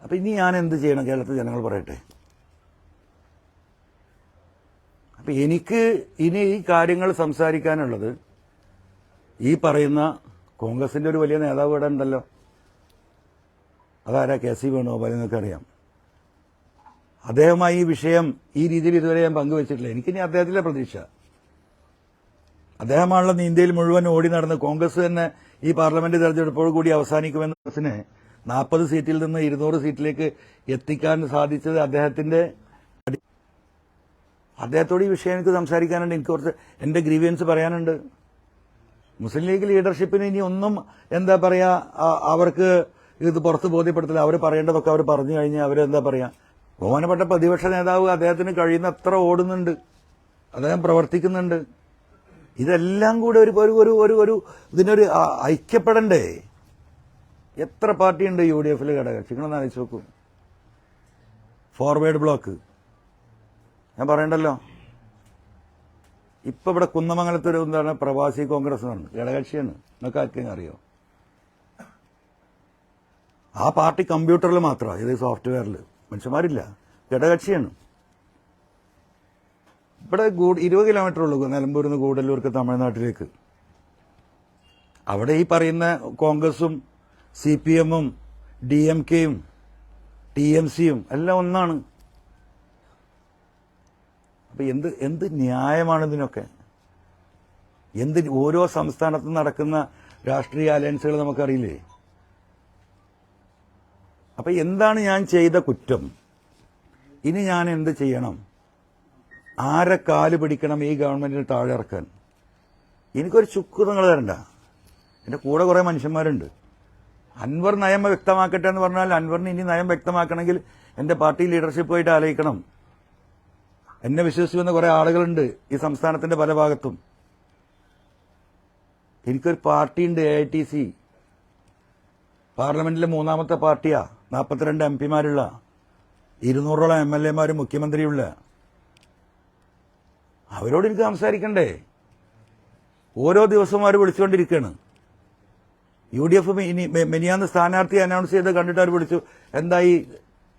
അപ്പം ഇനി ഞാൻ എന്ത് ചെയ്യണം? കേരളത്തിലെ ജനങ്ങൾ പറയട്ടെ. അപ്പം എനിക്ക് ഇനി ഈ കാര്യങ്ങൾ സംസാരിക്കാനുള്ളത് ഈ പറയുന്ന കോൺഗ്രസിൻ്റെ ഒരു വലിയ നേതാവ് ഇവിടെ ഉണ്ടല്ലോ, അതാരാ? K C Venugopal. നിങ്ങൾക്ക് അറിയാം. അദ്ദേഹമായി ഈ വിഷയം ഈ രീതിയിൽ ഇതുവരെ ഞാൻ പങ്കുവച്ചിട്ടില്ല. എനിക്കിനി അദ്ദേഹത്തിലെ പ്രതീക്ഷ. അദ്ദേഹമാണല്ലോ ഇന്ത്യയിൽ മുഴുവൻ ഓടി നടന്ന് കോൺഗ്രസ് തന്നെ ഈ പാർലമെന്റ് തെരഞ്ഞെടുപ്പോട് കൂടി അവസാനിക്കുമെന്ന കോൺഗ്രസിനെ 40 സീറ്റിൽ നിന്ന് 200 സീറ്റിലേക്ക് എത്തിക്കാൻ സാധിച്ചത് അദ്ദേഹത്തോട് ഈ വിഷയം എനിക്ക് സംസാരിക്കാനുണ്ട്. എനിക്ക് കുറച്ച് എന്റെ ഗ്രീവിയൻസ് പറയാനുണ്ട്. മുസ്ലിം ലീഗ് ലീഡർഷിപ്പിന് ഇനി ഒന്നും എന്താ പറയാ, അവർക്ക് ഇത് പുറത്ത് ബോധ്യപ്പെടുത്തില്ല. അവർ പറയേണ്ടതൊക്കെ അവർ പറഞ്ഞു കഴിഞ്ഞാൽ അവരെന്താ പറയാ, ബഹുമാനപ്പെട്ട പ്രതിപക്ഷ നേതാവ് അദ്ദേഹത്തിന് കഴിയുന്ന അത്ര ഓടുന്നുണ്ട്, അദ്ദേഹം പ്രവർത്തിക്കുന്നുണ്ട്. ഇതെല്ലാം കൂടെ ഒരു ഇതിനൊരു ഐക്യപ്പെടണ്ടേ? എത്ര പാർട്ടിയുണ്ട് UDF ഘടകകക്ഷികളൊന്ന് ആലോചിച്ച് നോക്കൂ. ഫോർവേഡ് ബ്ലോക്ക് ഞാൻ പറയണ്ടല്ലോ. ഇപ്പൊ ഇവിടെ കുന്നമംഗലത്തൊരു എന്താണ് പ്രവാസി കോൺഗ്രസ് എന്നാണ്, ഘടകകക്ഷിയാണ്. നിങ്ങൾക്ക് ആർക്കെങ്കിലും അറിയോ? ആ പാർട്ടി കമ്പ്യൂട്ടറിൽ മാത്രമാണ്, ഇത് സോഫ്റ്റ്വെയറിൽ മനുഷ്യന്മാരില്ല. ഘടകകക്ഷിയാണ്. ഇവിടെ 20 കിലോമീറ്റർ ഉള്ളൂ നിലമ്പൂരിൽ നിന്ന് ഗൂഡല്ലൂർക്ക് തമിഴ്നാട്ടിലേക്ക്. അവിടെ ഈ പറയുന്ന കോൺഗ്രസും CPM-ഉം DMK-യും TMC-യും എല്ലാം ഒന്നാണ്. അപ്പൊ എന്ത് ന്യായമാണ് ഇതിനൊക്കെ? ഓരോ സംസ്ഥാനത്തും നടക്കുന്ന രാഷ്ട്രീയ അലയൻസുകൾ നമുക്കറിയില്ലേ? അപ്പൊ എന്താണ് ഞാൻ ചെയ്ത കുറ്റം? ഇനി ഞാൻ എന്ത് ചെയ്യണം? ആരെ കാല് പിടിക്കണം ഈ ഗവൺമെന്റിന് താഴെ ഇറക്കാൻ? എനിക്കൊരു ചുക്ക് നിങ്ങൾ തരണ്ട. എന്റെ കൂടെ കുറെ മനുഷ്യന്മാരുണ്ട്. അൻവർ നയം വ്യക്തമാക്കട്ടെ എന്ന് പറഞ്ഞാൽ അൻവറിന് ഇനി നയം വ്യക്തമാക്കണമെങ്കിൽ എന്റെ പാർട്ടി ലീഡർഷിപ്പുമായിട്ട് ആലോചിക്കണം. എന്നെ വിശ്വസിച്ച് വന്ന കുറെ ആളുകളുണ്ട് ഈ സംസ്ഥാനത്തിന്റെ പല ഭാഗത്തും. എനിക്കൊരു പാർട്ടിയുണ്ട്, AITC. പാർലമെന്റിലെ 3ാമത്തെ പാർട്ടിയാ. 42 MP-മാരുള്ള, 200ഓളം MLA-മാരും മുഖ്യമന്ത്രിയുള്ള. അവരോട് എനിക്ക് സംസാരിക്കണ്ടേ? ഓരോ ദിവസവും അവർ വിളിച്ചുകൊണ്ടിരിക്കുകയാണ്. UDF മെനിയാന്ന് സ്ഥാനാർത്ഥി അനൗൺസ് ചെയ്ത് കണ്ടിട്ട് അവർ വിളിച്ചു, എന്തായി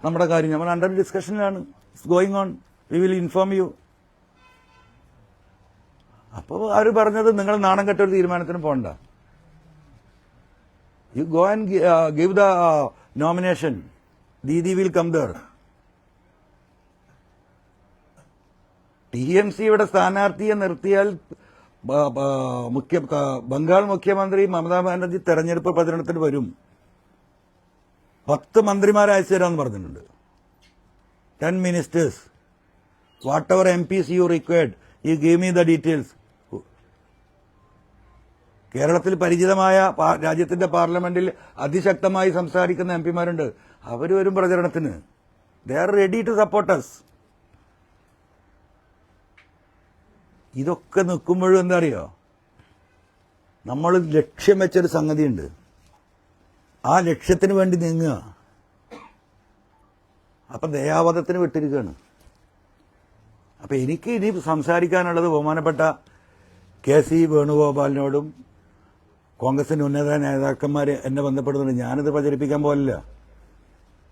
നമ്മുടെ കാര്യം? നമ്മൾ അണ്ടർ ഡിസ്കഷനിലാണ്, it's going on, we will inform you. അപ്പോൾ അവർ പറഞ്ഞത് നിങ്ങൾ നാണം കെട്ട ഒരു തീരുമാനത്തിന് പോകണ്ട, you go and give the nomination, Didi will come there. TMC ഇവിടെ സ്ഥാനാർത്ഥിയെ നിർത്തിയാൽ ബംഗാൾ മുഖ്യമന്ത്രി മമതാ ബാനർജി തെരഞ്ഞെടുപ്പ് പ്രചരണത്തിന് വരും. 10 മന്ത്രിമാരെ അയച്ചു തരാമെന്ന് പറഞ്ഞിട്ടുണ്ട്. 10 ministers, whatever MPs you required, you give me the details. കേരളത്തിൽ പരിചിതമായ രാജ്യത്തിന്റെ പാർലമെന്റിൽ അതിശക്തമായി സംസാരിക്കുന്ന MP-മാരുണ്ട്. അവർ വരും പ്രചരണത്തിന്. They are ready to support us. ഇതൊക്കെ നിൽക്കുമ്പോഴും എന്താ അറിയോ, നമ്മൾ ലക്ഷ്യം വെച്ചൊരു സംഗതിയുണ്ട്, ആ ലക്ഷ്യത്തിന് വേണ്ടി നീങ്ങുക. അപ്പം ദയാവധത്തിന് വിട്ടിരിക്കുകയാണ്. അപ്പം എനിക്ക് ഇനി സംസാരിക്കാനുള്ളത് ബഹുമാനപ്പെട്ട KC വേണുഗോപാലിനോടും കോൺഗ്രസിന്റെ ഉന്നത നേതാക്കന്മാർ എന്നെ ബന്ധപ്പെടുന്നുണ്ട്. ഞാനിത് പ്രചരിപ്പിക്കാൻ പോലില്ല.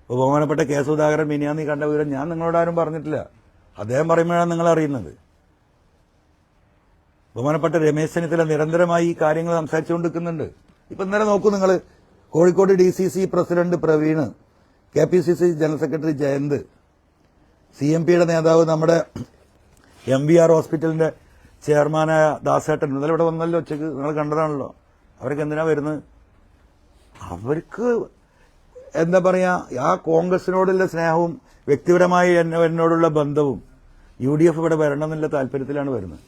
ഇപ്പോൾ ബഹുമാനപ്പെട്ട K സുധാകരൻ മിനിയാന്ന് കണ്ട വിവരം ഞാൻ നിങ്ങളോടാരും പറഞ്ഞിട്ടില്ല. അദ്ദേഹം പറയുമ്പോഴാണ് നിങ്ങൾ അറിയുന്നത്. ബഹുമാനപ്പെട്ട രമേശ് ചെന്നിത്തല നിരന്തരമായി ഈ കാര്യങ്ങൾ സംസാരിച്ചുകൊണ്ടിരിക്കുന്നുണ്ട്. ഇപ്പം ഇന്നലെ നോക്കൂ നിങ്ങൾ, Kozhikode DCC president Praveen, KPCC general secretary Jayanth, CMPയുടെ നേതാവ് നമ്മുടെ MVR ഹോസ്പിറ്റലിന്റെ ചെയർമാനായ ദാസേട്ടൻ ഇന്നലെ ഇവിടെ വന്നല്ലോ ഉച്ചക്ക്, നിങ്ങൾ കണ്ടതാണല്ലോ. അവർക്ക് എന്തിനാ വരുന്നത്? അവർക്ക് എന്താ പറയാ, ആ കോൺഗ്രസിനോടുള്ള സ്നേഹവും വ്യക്തിപരമായി എന്നോടുള്ള ബന്ധവും UDF ഇവിടെ വരണമെന്നുള്ള താല്പര്യത്തിലാണ് വരുന്നത്.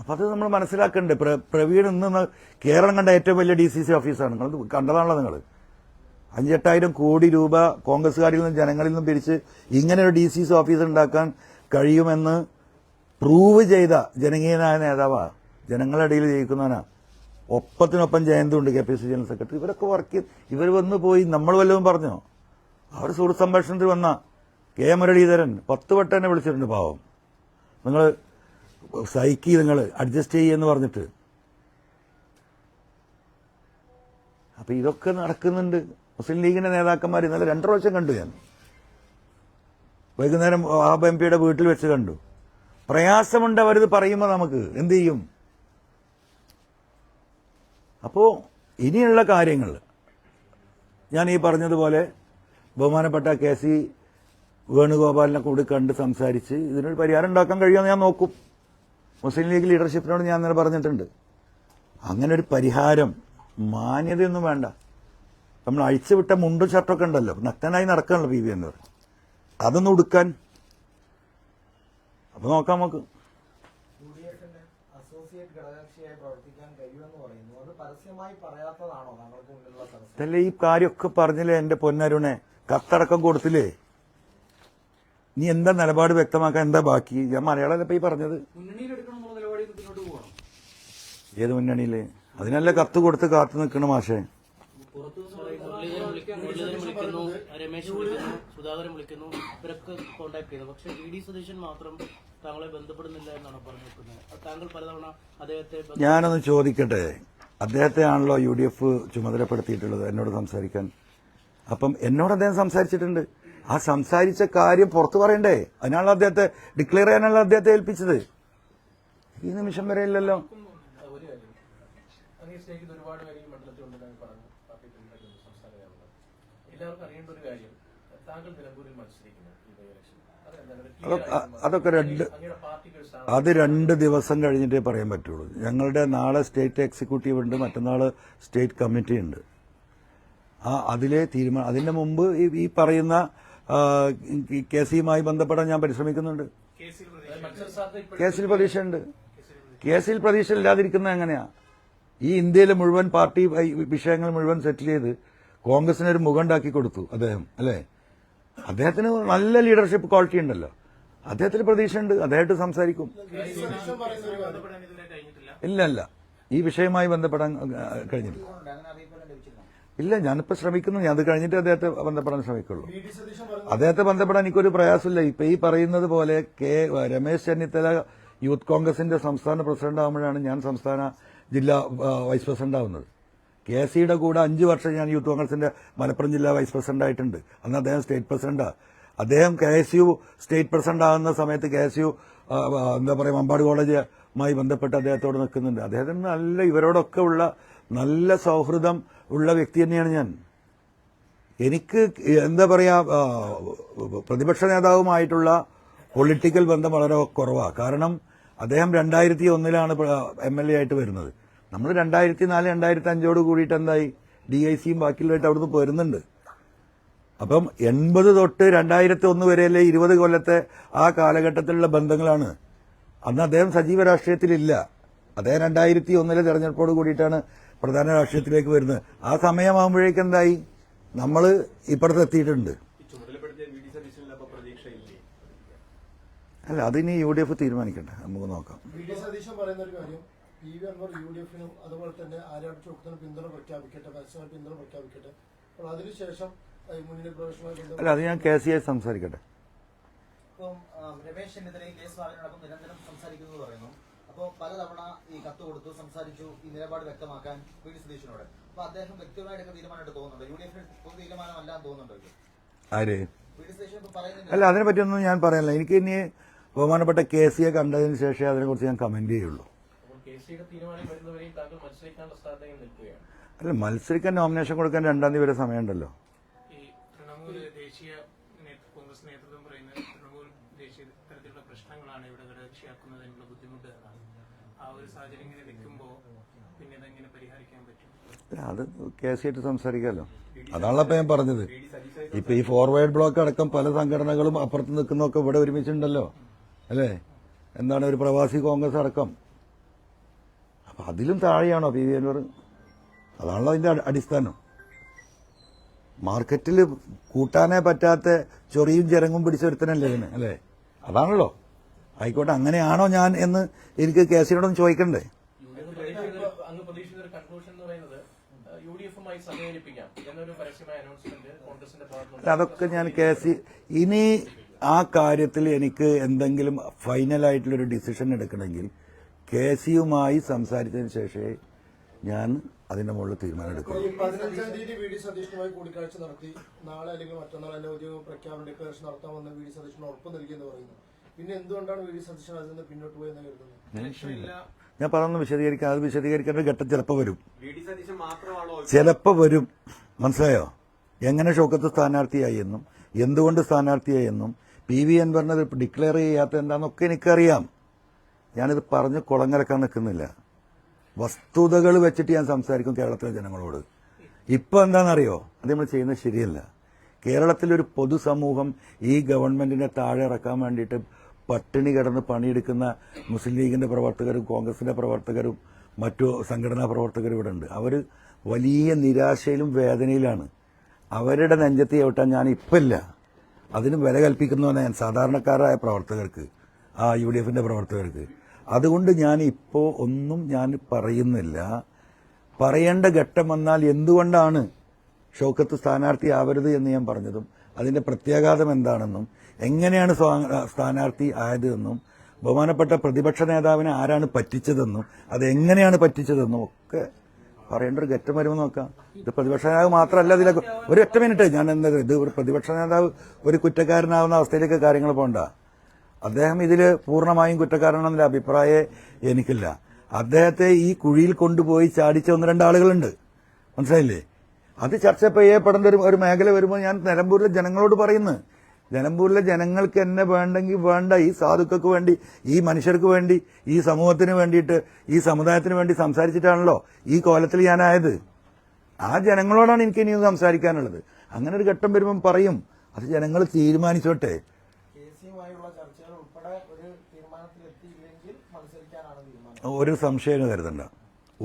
അപ്പൊ അത് നമ്മൾ മനസ്സിലാക്കണ്ടേ? പ്രവീൺ ഇന്ന് കേരളം കണ്ട ഏറ്റവും വലിയ DCC ഓഫീസാണ്. നിങ്ങൾ കണ്ടതാണല്ലോ. നിങ്ങൾ 5-8 കോടി രൂപ കോൺഗ്രസ്സുകാരിൽ നിന്നും ജനങ്ങളിൽ നിന്നും പിരിച്ച് ഇങ്ങനെ ഒരു DCC ഓഫീസ് ഉണ്ടാക്കാൻ കഴിയുമെന്ന് പ്രൂവ് ചെയ്ത ജനകീയനായ നേതാവാണ്. ജനങ്ങളുടെ ഇടയിൽ ജയിക്കുന്നവനാ. ഒപ്പത്തിനൊപ്പം ജയന്തുണ്ട്, KPCC ജനറൽ സെക്രട്ടറി. ഇവരൊക്കെ വർക്ക് ചെയ്ത് ഇവർ വന്ന് പോയി. നമ്മൾ വല്ലതും പറഞ്ഞോ? അവർ സുഹൃത്ത് സംഭാഷണത്തിൽ വന്ന K മുരളീധരൻ 10 വട്ടം എന്നെ വിളിച്ചിട്ടുണ്ട്. പാവം, നിങ്ങൾ സൈക്കി, നിങ്ങൾ അഡ്ജസ്റ്റ് ചെയ്യുമെന്ന് പറഞ്ഞിട്ട്. അപ്പൊ ഇതൊക്കെ നടക്കുന്നുണ്ട്. മുസ്ലിം ലീഗിന്റെ നേതാക്കന്മാർ ഇന്നലെ 2 പ്രാവശ്യം കണ്ടു ഞാൻ. വൈകുന്നേരം വഹാബ് MP-യുടെ വീട്ടിൽ വെച്ച് കണ്ടു. പ്രയാസമുണ്ട് അവരിത് പറയുമ്പോൾ നമുക്ക് എന്ത് ചെയ്യും? അപ്പോ ഇനിയുള്ള കാര്യങ്ങൾ ഞാൻ ഈ പറഞ്ഞതുപോലെ ബഹുമാനപ്പെട്ട KC വേണുഗോപാലിനെ കൂടി കണ്ട് സംസാരിച്ച് ഇതിനൊരു പരിഹാരം ഉണ്ടാക്കാൻ കഴിയുമെന്ന് ഞാൻ നോക്കും. മുസ്ലിം ലീഗ് ലീഡർഷിപ്പിനോട് ഞാൻ ഇന്നലെ പറഞ്ഞിട്ടുണ്ട്. അങ്ങനെ ഒരു പരിഹാരം, മാന്യതയൊന്നും വേണ്ട. നമ്മൾ അഴിച്ചുവിട്ട മുണ്ടും ഷർട്ടൊക്കെ ഉണ്ടല്ലോ, നഗ്നനായി നടക്കാണല്ലോ PV എന്ന് പറയും, അതൊന്നും ഉടുക്കാൻ. അപ്പൊ നോക്കാം നമുക്ക്. അതല്ലേ ഈ കാര്യമൊക്കെ പറഞ്ഞില്ലേ എന്റെ പൊന്നരുണെ, കത്തടക്കം കൊടുത്തില്ലേ? നീ എന്താ നിലപാട് വ്യക്തമാക്കാൻ എന്താ ബാക്കി? ഞാൻ മലയാളം ഇപ്പൊ ഈ പറഞ്ഞത്. ഏത് മുന്നണിയില്? അതിനല്ലേ കത്ത് കൊടുത്ത് കാത്തു നിൽക്കണ മാഷേ. രമേശ് വിളിക്കുന്നു, സുധാകരൻ വിളിക്കുന്നു, ഇവരൊക്കെ കോൺടാക്ട് ചെയ്തു. പക്ഷെ VD സതീശൻ മാത്രം താങ്കളെ ബന്ധപ്പെടുന്നില്ല എന്നാണ് പറഞ്ഞിരിക്കുന്നത്. താങ്കൾ പലതവണ അദ്ദേഹത്തെ ഞാനൊന്ന് ചോദിക്കട്ടെ, അദ്ദേഹത്തെ ആണല്ലോ UDF ചുമതലപ്പെടുത്തിയിട്ടുള്ളത് എന്നോട് സംസാരിക്കാൻ. അപ്പം എന്നോട് അദ്ദേഹം സംസാരിച്ചിട്ടുണ്ട്. ആ സംസാരിച്ച കാര്യം പുറത്തു പറയണ്ടേ? അതിനാണല്ലോ അദ്ദേഹത്തെ ഡിക്ലെയർ ചെയ്യാനുള്ള അദ്ദേഹത്തെ ഏൽപ്പിച്ചത്. ഈ നിമിഷം വരെ ഇല്ലല്ലോ. ഒരുപാട് കാര്യം മണ്ഡലത്തിലുണ്ടെന്ന് പറഞ്ഞു. പാർട്ടി എല്ലാവർക്കും അറിയേണ്ട ഒരു കാര്യം, താങ്കൾ നിലമ്പൂരിൽ മത്സരിക്കുന്നു. അതൊക്കെ അത് 2 ദിവസം കഴിഞ്ഞിട്ടേ പറയാൻ പറ്റുള്ളൂ. ഞങ്ങളുടെ നാളെ സ്റ്റേറ്റ് എക്സിക്യൂട്ടീവ് ഉണ്ട്, മറ്റന്നാള് സ്റ്റേറ്റ് കമ്മിറ്റി ഉണ്ട്. അതിലെ തീരുമാനം, അതിന്റെ മുമ്പ് ഈ പറയുന്ന കേസുമായി ബന്ധപ്പെടാൻ ഞാൻ പരിശ്രമിക്കുന്നുണ്ട്. കേസിൽ പ്രതീക്ഷയുണ്ട്. കേസിൽ പ്രതീക്ഷ ഇല്ലാതിരിക്കുന്നത് എങ്ങനെയാ? ഈ ഇന്ത്യയിലെ മുഴുവൻ പാർട്ടി വിഷയങ്ങൾ മുഴുവൻ സെറ്റിൽ ചെയ്ത് കോൺഗ്രസിനൊരു മുഖം ഉണ്ടാക്കി കൊടുത്തു അദ്ദേഹം, അല്ലേ? അദ്ദേഹത്തിന് നല്ല ലീഡർഷിപ്പ് ക്വാളിറ്റി ഉണ്ടല്ലോ. അദ്ദേഹത്തിന് പ്രതീക്ഷയുണ്ട്, അദ്ദേഹമായിട്ട് സംസാരിക്കും. ഇല്ല, ഈ വിഷയവുമായി ബന്ധപ്പെടാൻ കഴിഞ്ഞില്ല. ഇല്ല, ഞാനിപ്പോ ശ്രമിക്കുന്നു. ഞാൻ അത് കഴിഞ്ഞിട്ട് അദ്ദേഹത്തെ ബന്ധപ്പെടാൻ ശ്രമിക്കുള്ളൂ. അദ്ദേഹത്തെ ബന്ധപ്പെടാൻ എനിക്കൊരു പ്രയാസമില്ല. ഇപ്പൊ ഈ പറയുന്നത് പോലെ രമേശ് ചെന്നിത്തല യൂത്ത് കോൺഗ്രസിന്റെ സംസ്ഥാന പ്രസിഡന്റ് ആകുമ്പോഴാണ് ഞാൻ സംസ്ഥാന ജില്ലാ വൈസ് പ്രസിഡന്റ് ആവുന്നത്. KCയുടെ കൂടെ 5 വർഷം ഞാൻ യൂത്ത് കോൺഗ്രസിന്റെ മലപ്പുറം ജില്ലാ വൈസ് പ്രസിഡന്റ് ആയിട്ടുണ്ട്. അന്ന് അദ്ദേഹം സ്റ്റേറ്റ് പ്രസിഡന്റാ. അദ്ദേഹം KSU സ്റ്റേറ്റ് പ്രസിഡന്റ് ആകുന്ന സമയത്ത് KSU എന്താ പറയുക, മമ്പാട് കോളേജുമായി ബന്ധപ്പെട്ട് അദ്ദേഹത്തോട് നിൽക്കുന്നുണ്ട്. അദ്ദേഹത്തിന് നല്ല ഇവരോടൊക്കെ ഉള്ള നല്ല സൗഹൃദം ഉള്ള വ്യക്തി തന്നെയാണ് ഞാൻ. എനിക്ക് എന്താ പറയാ, പ്രതിപക്ഷ നേതാവുമായിട്ടുള്ള പൊളിറ്റിക്കൽ ബന്ധം വളരെ കുറവാണ്. കാരണം അദ്ദേഹം 2001 MLA ആയിട്ട് വരുന്നത്. നമ്മൾ 2004, 2005 കൂടിയിട്ട് എന്തായി, DICയും ബാക്കിയുള്ളതായിട്ട് അവിടുന്ന് പോരുന്നുണ്ട്. അപ്പം 80 തൊട്ട് 2001 വരെയല്ലേ 20 കൊല്ലത്തെ ആ കാലഘട്ടത്തിലുള്ള ബന്ധങ്ങളാണ്. അന്ന് അദ്ദേഹം സജീവ രാഷ്ട്രീയത്തിലില്ല. അദ്ദേഹം 2001 തെരഞ്ഞെടുപ്പോട് കൂടിയിട്ടാണ് പ്രധാന രാഷ്ട്രീയത്തിലേക്ക് വരുന്നത്. ആ സമയമാകുമ്പോഴേക്കും എന്തായി, നമ്മൾ ഇപ്പുറത്തെത്തിയിട്ടുണ്ട്. അല്ല, അതിനി UDF തീരുമാനിക്കട്ടെ, നമുക്ക് നോക്കാം. VD സതീശൻ പറയുന്ന ഒരു കാര്യം, PV അൻവർ UDFനും അതുപോലെ തന്നെ ആര്യാട് ചോക്തിനും പിന്തുണ പ്രഖ്യാപിക്കട്ടെ, പരസ്യമായി പിന്തുണ പ്രഖ്യാപിക്കട്ടെ. അപ്പോൾ അതിനുശേഷം മുന്നിലെ പ്രവേശനമായി അല്ല, അത് ഞാൻ KCയായി സംസാരിക്കട്ടെ. ഇപ്പം രമേശ് ചെന്നിത്തലയും കെ സ്വാമിനോടൊപ്പം നിരന്തരം സംസാരിക്കുന്നു പറയുന്നു. അപ്പോൾ പലതവണ ഈ കത്ത് കൊടുത്തു, സംസാരിച്ചു, ഈ നിലപാട് വ്യക്തമാക്കാൻ VD സതീശനോട്. അപ്പൊ അദ്ദേഹം വ്യക്തിപരമായിട്ടൊക്കെ തീരുമാനമായിട്ട് തോന്നുന്നുണ്ട്. UDF പൊതു തീരുമാനമല്ലാന്ന് തോന്നുന്നുണ്ടോ? ആര്? VD സതീശൻ ഇപ്പൊ പറയുന്നില്ല. അല്ല, അതിനെ പറ്റിയൊന്നും ഞാൻ പറയാനില്ല. എനിക്ക് ഇനി ബഹുമാനപ്പെട്ട KCയെ കണ്ടതിന് ശേഷം അതിനെക്കുറിച്ച് ഞാൻ കമന്റ് ചെയ്യുള്ളൂ. അല്ല, മത്സരിക്കാൻ നോമിനേഷൻ കൊടുക്കാൻ 2-ാം തീയതി വരെ സമയമുണ്ടല്ലോ. ദേശീയ കോൺഗ്രസ് നേതൃത്വം പറയുന്നത് തൃണമൂൽ ദേശീയ തരത്തിലുള്ള പ്രശ്നങ്ങളാണ് ഇവിടെ കക്ഷിയാക്കുന്നതിനുള്ള ബുദ്ധിമുട്ട് എന്നാണ്. ആ ഒരു സാഹചര്യം ഇങ്ങനെ നിൽക്കുമ്പോൾ പിന്നെ ഇതെങ്ങനെ പരിഹരിക്കാൻ പറ്റും? അത് KCയായിട്ട് സംസാരിക്കാമല്ലോ. അതാണല്ലോ ഇപ്പൊ ഞാൻ പറഞ്ഞത്. ഇപ്പൊ ഈ ഫോർവേഡ് ബ്ലോക്ക് അടക്കം പല സംഘടനകളും അപ്പുറത്ത് നിൽക്കുന്നൊക്കെ ഇവിടെ ഒരുമിച്ചുണ്ടല്ലോ, അല്ലേ? എന്താണ്, ഒരു പ്രവാസി കോൺഗ്രസ് അടക്കം. അപ്പൊ അതിലും താഴെയാണോ PV അൻവർ? അതാണല്ലോ അതിന്റെ അടിസ്ഥാനം. മാർക്കറ്റിൽ കൂട്ടാനേ പറ്റാത്ത ചൊറിയും ചിരങ്ങും പിടിച്ചൊരുത്തനല്ലേ ഇതിന്, അല്ലേ? അതാണല്ലോ. ആയിക്കോട്ടെ, അങ്ങനെയാണോ ഞാൻ എന്ന് എനിക്ക് KCയോടൊന്ന് ചോദിക്കണ്ടേ? അങ്ങ് പ്രതീക്ഷിക്കുന്ന ഒരു കൺക്ലൂഷൻ എന്ന് പറയുന്നത് UDFുമായി സഹകരിപ്പിക്കാം എന്നൊരു പരസ്യമായ അനൗൺസ്മെന്റ് കോൺഗ്രസിന്റെ ഭാഗത്തുനിന്ന്. അതൊക്കെ ഞാൻ KC ഇനി ആ കാര്യത്തിൽ എനിക്ക് എന്തെങ്കിലും ഫൈനലായിട്ടുള്ളൊരു ഡിസിഷൻ എടുക്കണമെങ്കിൽ KCയുമായി സംസാരിച്ചതിന് ശേഷമേ ഞാൻ അതിന്റെ മുകളിൽ തീരുമാനം എടുക്കും. ഈ 15-ാം തീയതി വി ഡി സതീശനുമായി കൂടിക്കാഴ്ച നടത്തി നാളെ അല്ലെങ്കിൽ മറ്റന്നാൾ തന്നെ ഒരു പ്രഖ്യാപന ഡിക്ലറേഷൻ നടത്താമെന്ന് വി ഡി സതീശന് ഉറപ്പ് നൽകിയെന്ന് പറയുന്നു. പിന്നെ എന്തുകൊണ്ടാണ് വി ഡി സതീശൻ അതിൽ നിന്ന് പിന്നോട്ട് പോയെന്ന് കരുതുന്നത്? ഞാൻ പറഞ്ഞു വിശദീകരിക്കാൻ, അത് വിശദീകരിക്കേണ്ട ഒരു ഘട്ടം ചിലപ്പോൾ വരും, ചിലപ്പോൾ വരും. മനസ്സിലായോ? എങ്ങനെ ഷൗക്കത്ത് സ്ഥാനാർത്ഥിയായി എന്നും എന്തുകൊണ്ട് സ്ഥാനാർത്ഥിയായി എന്നും പി വി അൻവറിനെ ഡിക്ലെയർ ചെയ്യാത്ത എന്താണെന്നൊക്കെ എനിക്കറിയാം. ഞാനിത് പറഞ്ഞ് കുളങ്ങരക്കാൻ നിൽക്കുന്നില്ല. വസ്തുതകൾ വെച്ചിട്ട് ഞാൻ സംസാരിക്കും കേരളത്തിലെ ജനങ്ങളോട്. ഇപ്പം എന്താണെന്നറിയോ, അത് നമ്മൾ ചെയ്യുന്നത് ശരിയല്ല. കേരളത്തിലൊരു പൊതുസമൂഹം ഈ ഗവൺമെന്റിനെ താഴെ ഇറക്കാൻ വേണ്ടിയിട്ട് പട്ടിണി കിടന്ന് പണിയെടുക്കുന്ന മുസ്ലിം ലീഗിന്റെ പ്രവർത്തകരും കോൺഗ്രസിന്റെ പ്രവർത്തകരും മറ്റു സംഘടനാ പ്രവർത്തകരും ഇവിടെ ഉണ്ട്. അവർ വലിയ നിരാശയിലും വേദനയിലാണ്. അവരുടെ നെഞ്ചത്ത് ചവിട്ടാൻ ഞാൻ ഇപ്പില്ല. അതിന് വില കൽപ്പിക്കുന്നവനെ ഞാൻ സാധാരണക്കാരായ പ്രവർത്തകർക്ക്, UDFന്റെ പ്രവർത്തകർക്ക്. അതുകൊണ്ട് ഞാൻ ഇപ്പോൾ ഒന്നും ഞാൻ പറയുന്നില്ല. പറയേണ്ട ഘട്ടം വന്നാൽ എന്തുകൊണ്ടാണ് ഷൗക്കത്ത് സ്ഥാനാർത്ഥിയാവരുത് എന്ന് ഞാൻ പറഞ്ഞതും അതിന്റെ പ്രത്യാഘാതം എന്താണെന്നും എങ്ങനെയാണ് സ്ഥാനാർത്ഥി ആയത് എന്നും ബഹുമാനപ്പെട്ട പ്രതിപക്ഷ നേതാവിനെ ആരാണ് പറ്റിച്ചതെന്നും അതെങ്ങനെയാണ് പറ്റിച്ചതെന്നും ഒക്കെ പറയേണ്ട ഒരു ഘട്ടം വരുമ്പോൾ നോക്കാം. ഇത് പ്രതിപക്ഷ നേതാവ് മാത്രമല്ല, ഇതിലൊക്കെ ഒരു ഒറ്റ മിനിറ്റ് ഞാൻ എന്നത് ഇത് ഒരു പ്രതിപക്ഷ നേതാവ് ഒരു കുറ്റക്കാരനാവുന്ന അവസ്ഥയിലേക്ക് കാര്യങ്ങൾ പോകണ്ട. അദ്ദേഹം ഇതിൽ പൂർണ്ണമായും കുറ്റക്കാരനെന്ന അഭിപ്രായം എനിക്കില്ല. അദ്ദേഹത്തെ ഈ കുഴിയിൽ കൊണ്ടുപോയി ചാടിച്ച 1-2 ആളുകളുണ്ട്. മനസ്സിലായില്ലേ? അത് ചർച്ച ചെയ്യപ്പെടേണ്ട ഒരു മേഖല വരുമ്പോൾ ഞാൻ നിലമ്പൂരിലെ ജനങ്ങളോട് പറയുന്നു, നിലമ്പൂരിലെ ജനങ്ങൾക്ക് എന്നെ വേണ്ടെങ്കിൽ വേണ്ട, ഈ സാധുക്കൾക്ക് വേണ്ടി, ഈ മനുഷ്യർക്ക് വേണ്ടി, ഈ സമൂഹത്തിന് വേണ്ടിയിട്ട്, ഈ സമുദായത്തിന് വേണ്ടി സംസാരിച്ചിട്ടാണല്ലോ ഈ കോലത്തിൽ ഞാനായത്. ആ ജനങ്ങളോടാണ് എനിക്ക് ഇനിയും സംസാരിക്കാനുള്ളത്. അങ്ങനെ ഒരു ഘട്ടം വരുമ്പം പറയും. അത് ജനങ്ങൾ തീരുമാനിച്ചോട്ടെ. ഒരു സംശയം കരുതണ്ട,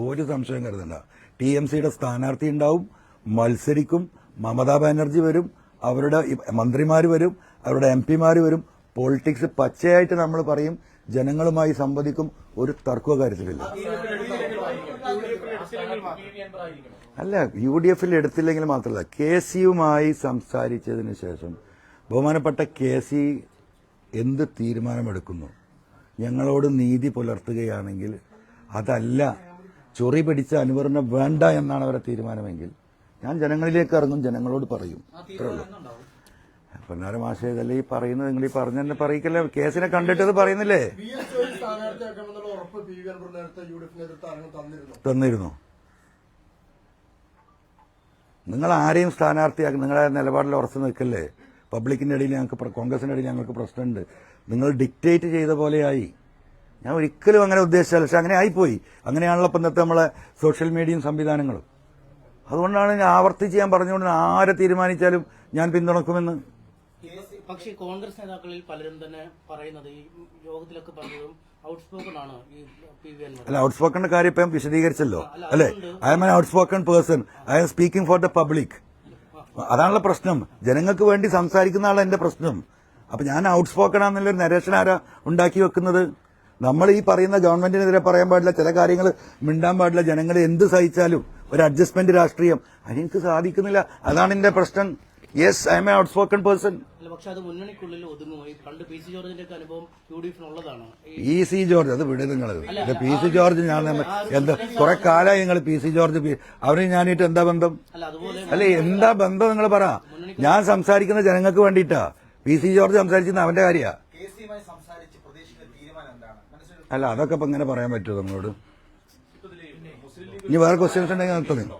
ഒരു സംശയം കരുതണ്ട. TMCയുടെ സ്ഥാനാർത്ഥി ഉണ്ടാവും, മത്സരിക്കും. മമതാ ബാനർജി വരും, അവരുടെ മന്ത്രിമാർ വരും, അവരുടെ MP-മാർ വരും. പൊളിറ്റിക്സ് പച്ചയായിട്ട് നമ്മൾ പറയും, ജനങ്ങളുമായി സംവദിക്കും. ഒരു തർക്കവും കാര്യത്തിലില്ല. അല്ല, UDFൽ എടുത്തില്ലെങ്കിൽ മാത്രമല്ല, KC-യുമായി സംസാരിച്ചതിന് ശേഷം ബഹുമാനപ്പെട്ട KC എന്ത് തീരുമാനമെടുക്കുന്നു, ഞങ്ങളോട് നീതി പുലർത്തുകയാണെങ്കിൽ, അതല്ല ചൊറി പിടിച്ച അനുവറിനെ വേണ്ട എന്നാണ് അവരുടെ തീരുമാനമെങ്കിൽ ഞാൻ ജനങ്ങളിലേക്ക് ഇറങ്ങും, ജനങ്ങളോട് പറയും. ഇത്രേ ഉള്ളൂ. പൊന്നാര മാഷേ, ഇതല്ലേ ഈ പറയുന്നത്? നിങ്ങൾ ഈ പറഞ്ഞെന്നെ പറയിക്കല്ലേ? കേസിനെ കണ്ടിട്ടത് പറയുന്നില്ലേ? തന്നിരുന്നു. നിങ്ങൾ ആരെയും സ്ഥാനാർത്ഥിയാക്കി നിങ്ങളുടെ നിലപാടിൽ ഉറച്ചു നിൽക്കല്ലേ? പബ്ലിക്കിന്റെ ഇടയിൽ ഞങ്ങൾക്ക്, കോൺഗ്രസിന്റെ ഇടയിൽ ഞങ്ങൾക്ക് പ്രശ്നമുണ്ട്. നിങ്ങൾ ഡിക്റ്റേറ്റ് ചെയ്ത പോലെയായി. ഞാൻ ഒരിക്കലും അങ്ങനെ ഉദ്ദേശിച്ചല്ല, പക്ഷെ അങ്ങനെ ആയിപ്പോയി. അങ്ങനെയാണല്ലോ ഇപ്പം ഇന്നത്തെ നമ്മളെ സോഷ്യൽ മീഡിയയും സംവിധാനങ്ങളും. അതുകൊണ്ടാണ് ഞാൻ ആവർത്തിച്ച് ഞാൻ പറഞ്ഞുകൊണ്ട് ആരെ തീരുമാനിച്ചാലും ഞാൻ പിന്തുണക്കുമെന്ന്. പക്ഷേ കോൺഗ്രസ് നേതാക്കളിൽ പലരും തന്നെ പറയുന്നത്, ഈ യോഗത്തിലൊക്കെ പറഞ്ഞതും ഔട്ട്സ്പോക്കൺ ആണ് ഈ PV അൻവർ. അല്ല, ഔട്ട്സ്പോക്കണിന്റെ കാര്യം ഇപ്പം വിശദീകരിച്ചല്ലോ അല്ലെ? I M an outspoken person, I M speaking for the public. അതാണല്ലോ പ്രശ്നം. ജനങ്ങൾക്ക് വേണ്ടി സംസാരിക്കുന്ന ആളാണ് എന്റെ പ്രശ്നം. അപ്പൊ ഞാൻ ഔട്ട്സ്പോക്കൺ ആണെന്നുള്ളൊരു നരേഷൻ ആരാ ഉണ്ടാക്കി വെക്കുന്നത്? നമ്മൾ ഈ പറയുന്ന ഗവൺമെന്റിനെതിരെ പറയാൻ പാടില്ല, ചില കാര്യങ്ങൾ മിണ്ടാൻ പാടില്ല. ജനങ്ങൾ എന്ത് സഹിച്ചാലും ഒരു അഡ്ജസ്റ്റ്മെന്റ് രാഷ്ട്രീയം അതെനിക്ക് സാധിക്കുന്നില്ല. അതാണ് എന്റെ പ്രശ്നം. Yes, I M A outspoken person. പക്ഷെ അത് മുന്നണിക്കുള്ളിൽ ഒതുങ്ങുമോ? പണ്ട് PC ജോർജിന്റെ ഒക്കെ അനുഭവം UDFനുള്ളതാണ്. PC ജോർജ് അത് വിട് നിങ്ങൾ. PC ജോർജ് ഞാൻ എന്താ കുറെ കാലമായി നിങ്ങൾ PC ജോർജ് അവര് ഞാനിട്ട് എന്താ ബന്ധം? അല്ലെ, എന്താ ബന്ധം നിങ്ങൾ പറ. ഞാൻ സംസാരിക്കുന്ന ജനങ്ങൾക്ക് വേണ്ടിയിട്ടാ. PC ജോർജ് സംസാരിക്കുന്ന അവന്റെ കാര്യ. അല്ല, അതൊക്കെ ഇപ്പൊ ഇങ്ങനെ പറയാൻ പറ്റുമോ നിങ്ങളോട്? ഇനി വേറെ ക്വസ്റ്റ്യൻസ് ഉണ്ടെങ്കിൽ നിർത്തുന്നു.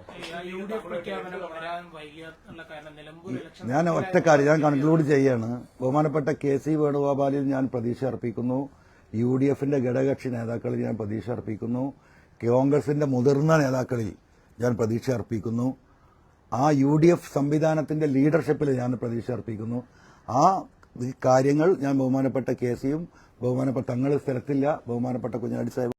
ഞാൻ ഒറ്റ കാര്യം ഞാൻ കൺക്ലൂഡ് ചെയ്യാണ്. ബഹുമാനപ്പെട്ട KC വേണുഗോപാലിൽ ഞാൻ പ്രതീക്ഷ അർപ്പിക്കുന്നു. UDFന്റെ ഘടകകക്ഷി നേതാക്കളിൽ ഞാൻ പ്രതീക്ഷ അർപ്പിക്കുന്നു. കോൺഗ്രസിന്റെ മുതിർന്ന നേതാക്കളിൽ ഞാൻ പ്രതീക്ഷ അർപ്പിക്കുന്നു. ആ UDF സംവിധാനത്തിന്റെ ലീഡർഷിപ്പിൽ ഞാൻ പ്രതീക്ഷ അർപ്പിക്കുന്നു. ആ കാര്യങ്ങൾ ഞാൻ ബഹുമാനപ്പെട്ട KCയും ബഹുമാനപ്പെട്ട തങ്ങൾ സ്ഥലത്തില്ല, ബഹുമാനപ്പെട്ട കുഞ്ഞാടി സാഹിബ്